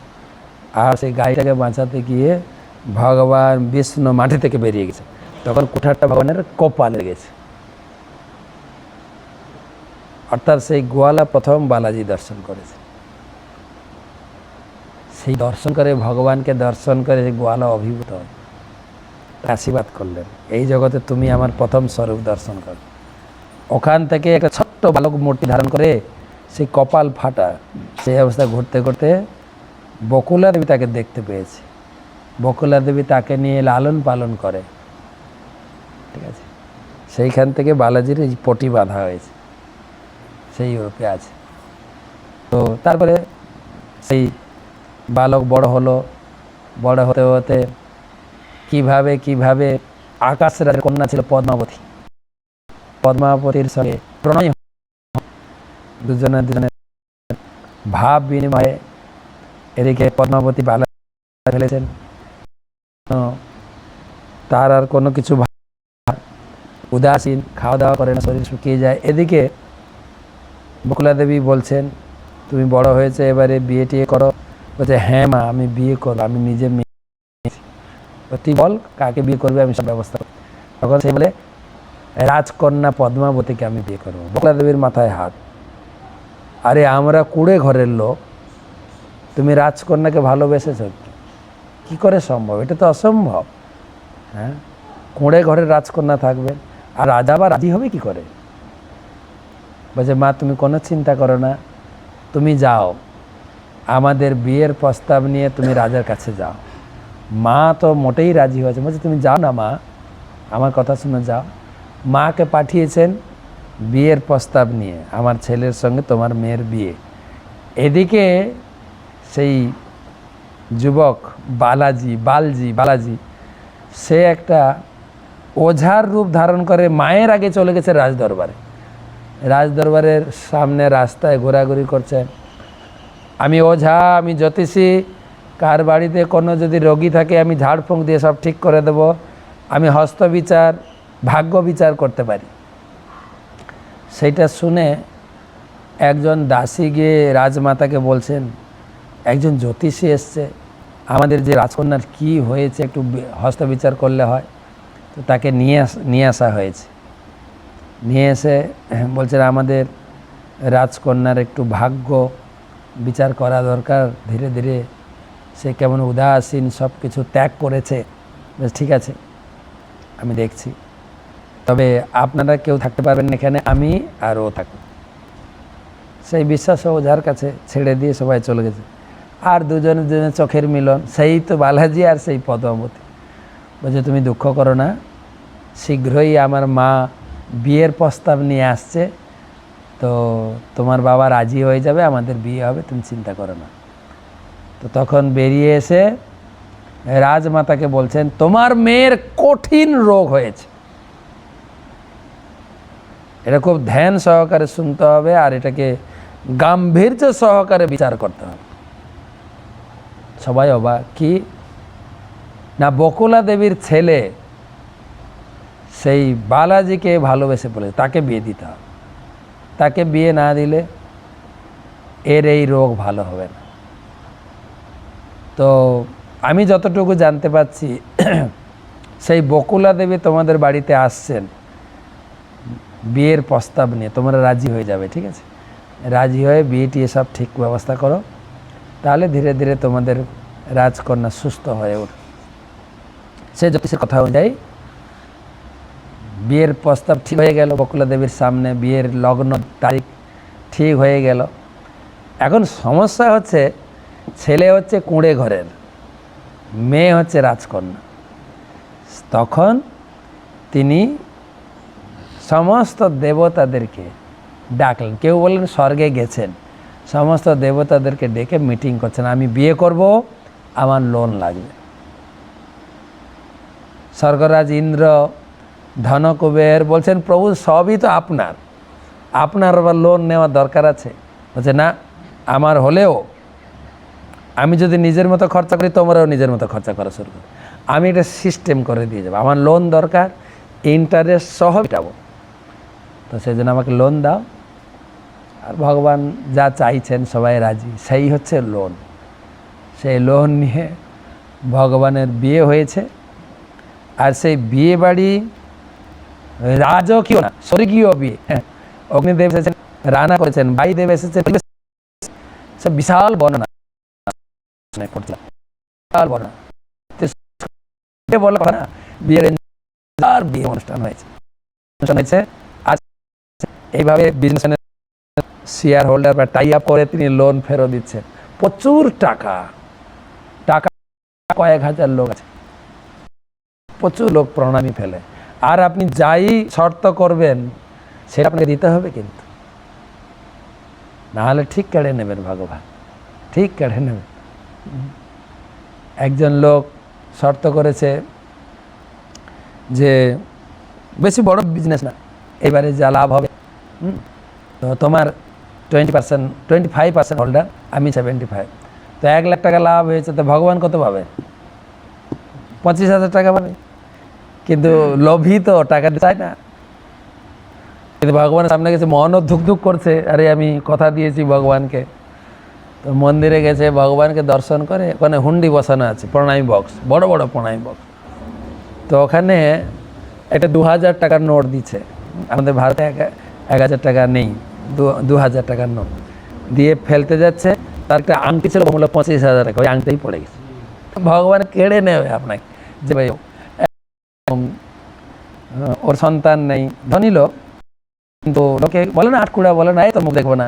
আর সেই গাইটাকে বাঁচাতে গিয়ে ভগবান বিষ্ণু মাটি থেকে বেরিয়ে গেছে, তখন কুঠারটা ভগবানের কপালে গেছে। অর্থাৎ সেই গোয়ালা প্রথম বালাজি দর্শন করেছে। সেই দর্শন করে, ভগবানকে দর্শন করে গোয়ালা অভিভূত হয়, আশীর্বাদ করলেন, এই জগতে তুমি আমার প্রথম স্বরূপ দর্শন কর। ওখান থেকে একটা ছোট্ট বালক মূর্তি ধারণ করে সেই কপাল ফাটা, সেই অবস্থা ঘুরতে ঘুরতে বকুলা দেবী তাকে দেখতে পেয়েছে। বকুলা দেবী তাকে নিয়ে লালন পালন করে, ঠিক আছে। সেইখান থেকে বালাজির এই পটি বাঁধা হয়েছে, সেই ইউরোপে আছে। তো তারপরে সেই বালক বড় হলো, বড় হতে হতে কিভাবে কিভাবে আকাশ রাজের কন্যা ছিল পদ্মাবতী, পদ্মাবতীর সঙ্গে প্রণয়, দুজনে ভাব বিনিময়ে এদিকে পদ্মাবতী বালা ফেলেছেন, তার আর কোনো কিছু উদাসীন, খাওয়া দাওয়া করে না, শরীর শুকিয়ে যায়। এদিকে বকুলা দেবী বলছেন তুমি বড় হয়েছে, এবারে বিয়ে টিয়ে করো। বলছে হ্যাঁ মা, আমি বিয়ে করবো, আমি নিজে মেয়ে, তুই বল কাকে বিয়ে করবে, আমি সব ব্যবস্থা করব। তখন সে বলে রাজকন্যা পদ্মাবতীকে আমি বিয়ে করবো। বকুলা দেবীর মাথায় হাত, আরে আমরা কুড়ে ঘরের লোক, তুমি রাজকন্যাকে ভালোবেসেছ, কি করে সম্ভব? এটা তো অসম্ভব। হ্যাঁ, কুঁড়ে ঘরের রাজকন্যা থাকবে, আর রাজা বা রাজি হবে কি করে? বলছে মা তুমি কোনো চিন্তা করো না, তুমি যাও, আমাদের বিয়ের প্রস্তাব নিয়ে তুমি রাজার কাছে যাও। মা তো মোটেই রাজি হয়েছে। বলছে তুমি যাও না মা, আমার কথা শুনে যাও। মাকে পাঠিয়েছেন বিয়ের প্রস্তাব নিয়ে, আমার ছেলের সঙ্গে তোমার মেয়ের বিয়ে। এদিকে সেই যুবক বালাজি সে একটা ওঝার রূপ ধারণ করে মায়ের আগে চলে গেছে রাজদরবারের সামনে রাস্তায় ঘোরাঘুরি করছে, আমি ওঝা, আমি জ্যোতিষী, কার বাড়িতে কোনো যদি রোগী থাকে আমি ঝাড়ফুঁক দিয়ে সব ঠিক করে দেব, আমি হস্তবিচার, ভাগ্য বিচার করতে পারি। সেইটা শুনে একজন দাসী গিয়ে রাজমাতাকে বলছেন একজন জ্যোতিষী এসছে, আমাদের যে রাজকন্যার কি হয়েছে একটু হস্তবিচার করলে হয়। তো তাকে নিয়ে আসা হয়েছে। নিয়ে এসে বলছেন আমাদের রাজকন্যার একটু ভাগ্য বিচার করা দরকার, ধীরে ধীরে সে কেমন উদাসীন, সব কিছু ত্যাগ করেছে। ঠিক আছে, আমি দেখছি, তবে আপনারা কেউ থাকতে পারবেন এখানে, আমি আর ও থাকব। সেই বিশ্বাস ওঝার কাছে ছেড়ে দিয়ে সবাই চলে গেছে। আর দুজনের চোখের মিলন, সেই তো বালাজি আর সেই পদ্মাবতী। বলছে তুমি দুঃখ করো না, শীঘ্রই আমার মা বিয়ের প্রস্তাব নিয়ে আসছে, তো তোমার বাবা রাজি হয়ে যাবে, আমাদের বিয়ে হবে, তুমি চিন্তা করো না। তো তখন বেরিয়ে এসে রাজমাতাকে বলছেন তোমার মেয়ের কঠিন রোগ হয়েছে, এটা খুব ধ্যান সহকারে শুনতে হবে, আর এটাকে গাম্ভীর্য সহকারে বিচার করতে হবে। সবাই অবাক, কি না বকুলা দেবীর ছেলে সেই বালাজিকে ভালোবেসে বলে তাকে বিয়ে দিতে হবে, তাকে বিয়ে না দিলে এর এই রোগ ভালো হবে না। তো আমি যতটুকু জানতে পারছি সেই বকুলা দেবী তোমাদের বাড়িতে আসছেন বিয়ের প্রস্তাব নিয়ে, তোমরা রাজি হয়ে যাবে, ঠিক আছে, রাজি হয়ে বিয়েটি এসব ঠিক ব্যবস্থা করো, তাহলে ধীরে ধীরে তোমাদের রাজকন্যা সুস্থ হয়ে উঠবে। সে জ্যোতিষের কথা অনুযায়ী বিয়ের প্রস্তাব ঠিক হয়ে গেল, বকুলা দেবীর সামনে বিয়ের লগ্ন তারিখ ঠিক হয়ে গেল। এখন সমস্যা হচ্ছে ছেলে হচ্ছে কুঁড়ে ঘরের, মেয়ে হচ্ছে রাজকন্যা। তখন তিনি সমস্ত দেবতাদেরকে ডাকলেন, কেউ বললেন স্বর্গে গেছেন, সমস্ত দেবতাদেরকে ডেকে মিটিং করছেন, আমি বিয়ে করব, আমার লোন লাগবে। স্বর্গরাজ ইন্দ্র, ধনকুবের বলছেন প্রভু সবই তো আপনার আবার লোন নেওয়ার দরকার আছে। বলছে না, আমার হলেও আমি যদি নিজের মতো খরচা করি, তোমরাও নিজের মতো খরচা করা শুরু করো, আমি এটা সিস্টেম করে দিয়ে যাবো, আমার লোন দরকার, ইন্টারেস্ট সহ মেটাবো, তো সেই জন্য আমাকে লোন দাও। আর ভগবান যা চাইছেন সবাই রাজি, সেই হচ্ছে লোন। সেই লোন নিয়ে ভগবানের বিয়ে হয়েছে। আর সেই বিয়ে বাড়ি রাজকীয় না, স্বর্গীয় বিয়ে। হ্যাঁ, অগ্নিদেব এসেছেন, রান্না করেছেন, বায়ুদেব এসেছেন, সব বিশাল বর্ণনা, পড়ছিলাম, বিশাল বড় না। তো বললো কথা না, বিয়ের আর বিয়ে অনুষ্ঠান হয়েছে। আজ এইভাবে বিজনেসম্যানের শেয়ার হোল্ডার বা টাই আপ করে তিনি লোন ফেরত দিচ্ছেন, প্রচুর টাকা টাকা কয়েক হাজার লোক আছে, প্রচুর লোক প্রণামী ফেলে। আর আপনি যাই শর্ত করবেন সেটা আপনাকে দিতে হবে, কিন্তু নাহলে ঠিক কেড়ে নেবেন ভগবান, ঠিক কেড়ে নেবেন। একজন লোক শর্ত করেছে যে বেশি বড় বিজনেস না, এবারে যা লাভ হবে তো তোমার 20%, 25% হোল্ডার, আমি 75, তো 1 লাখ টাকা লাভ হয়েছে, তো ভগবান কত পাবে? 25,000 টাকা পাবে। কিন্তু লোভী তো টাকা চায় না, কিন্তু ভগবানের সামনে গেছে, মনও ধুকধুক করছে, আরে আমি কথা দিয়েছি ভগবানকে। তো মন্দিরে গেছে, ভগবানকে দর্শন করে, ওখানে হুন্ডি বসানো আছে, প্রণামী বক্স, বড় বড় প্রণামী বক্স। তো ওখানে একটা 2,000 টাকার নোট দিচ্ছে, আমাদের ভারতে 1,000 টাকা নেই, 2,000 টাকার নোট দিয়ে ফেলতে যাচ্ছে, তার একটা আংটি ছিল মূল্য 25,000 টাকা, ওই আংটিই পড়ে গেছে। ভগবান কেড়ে নেবে আপনাকে, যে ভাই ওর সন্তান নেই, ধনী লোক, কিন্তু লোকে বলে না আটকুড়া, বলে না এই তো মুখ দেখবো না।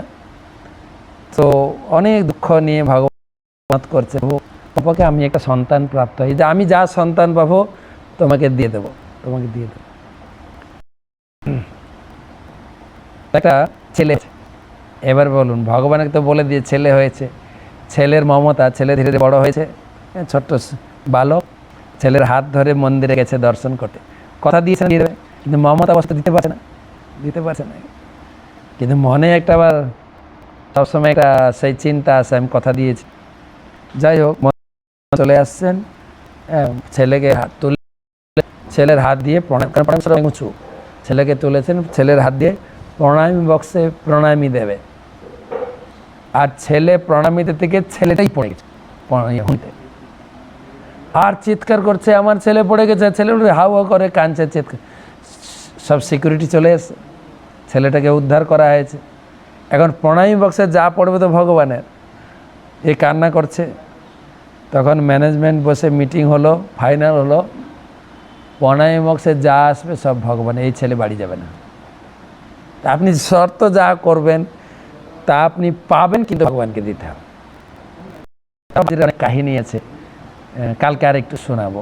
তো অনেক দুঃখ নিয়ে ভগবান করছে, বাবাকে আমি একটা সন্তান প্রাপ্ত হই, যে আমি যা সন্তান পাবো তোমাকে দিয়ে দেবো, তোমাকে দিয়ে দেবো। একটা ছেলে, এবার বলুন, ভগবানকে তো বলে দিয়ে ছেলে হয়েছে, ছেলের মমতা, ছেলে ধীরে ধীরে বড় হয়েছে, ছোট্ট বালক, ছেলের হাত ধরে মন্দিরে গেছে দর্শন করতে, কথা দিয়েছেন দিয়ে দেবে, কিন্তু মমতা অবস্থা দিতে পারছে না, কিন্তু মনে একটা আবার সবসময় একটা সেই চিন্তা আছে, আমি কথা দিয়েছি। যাই হোক, চলে আসছেন, ছেলেকে হাত তুলে, ছেলের হাত দিয়ে প্রণাম, উঁচু, ছেলেকে তুলেছেন, ছেলের হাত দিয়ে প্রণামী বক্সে প্রণামী দেবে, আর ছেলে প্রণামী দিতে থেকে ছেলেটাই পড়ে গেছে হইতে, আর চিৎকার করছে আমার ছেলে পড়ে গেছে, ছেলে হাউ হাউ করে কাঁদছে, চিৎকার, সব সিকিউরিটি চলে এসে ছেলেটাকে উদ্ধার করা হয়েছে। এখন প্রণামী বক্সে যা পড়বে তো ভগবানের, এ কান্না করছে। তখন ম্যানেজমেন্ট বসে মিটিং হলো, ফাইনাল হলো, প্রণামী বক্সে যা আসবে সব ভগবান, এই ছেলে বাড়ি যাবে না। আপনি শর্ত যা করবেন তা আপনি পাবেন, কিন্তু ভগবানকে দিতে হবে। অনেক কাহিনী আছে, কালকে আর একটু শোনাবো,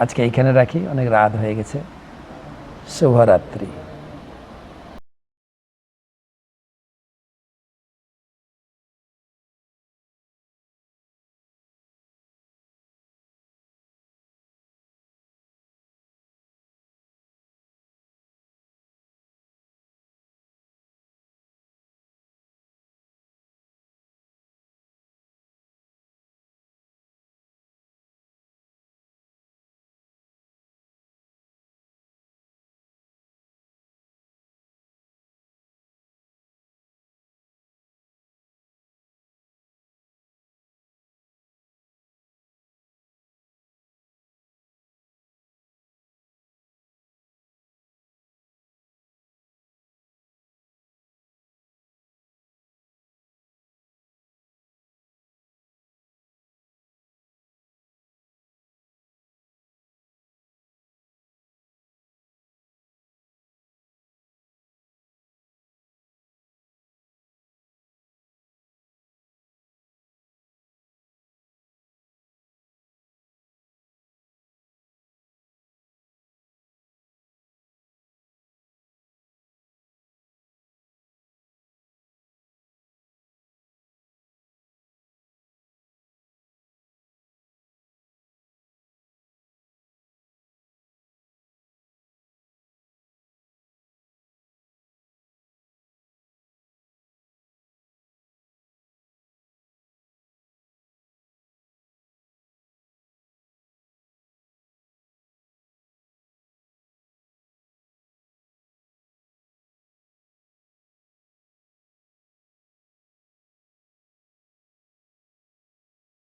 আজকে এইখানে রাখি, অনেক রাত হয়ে গেছে। শুভরাত্রি।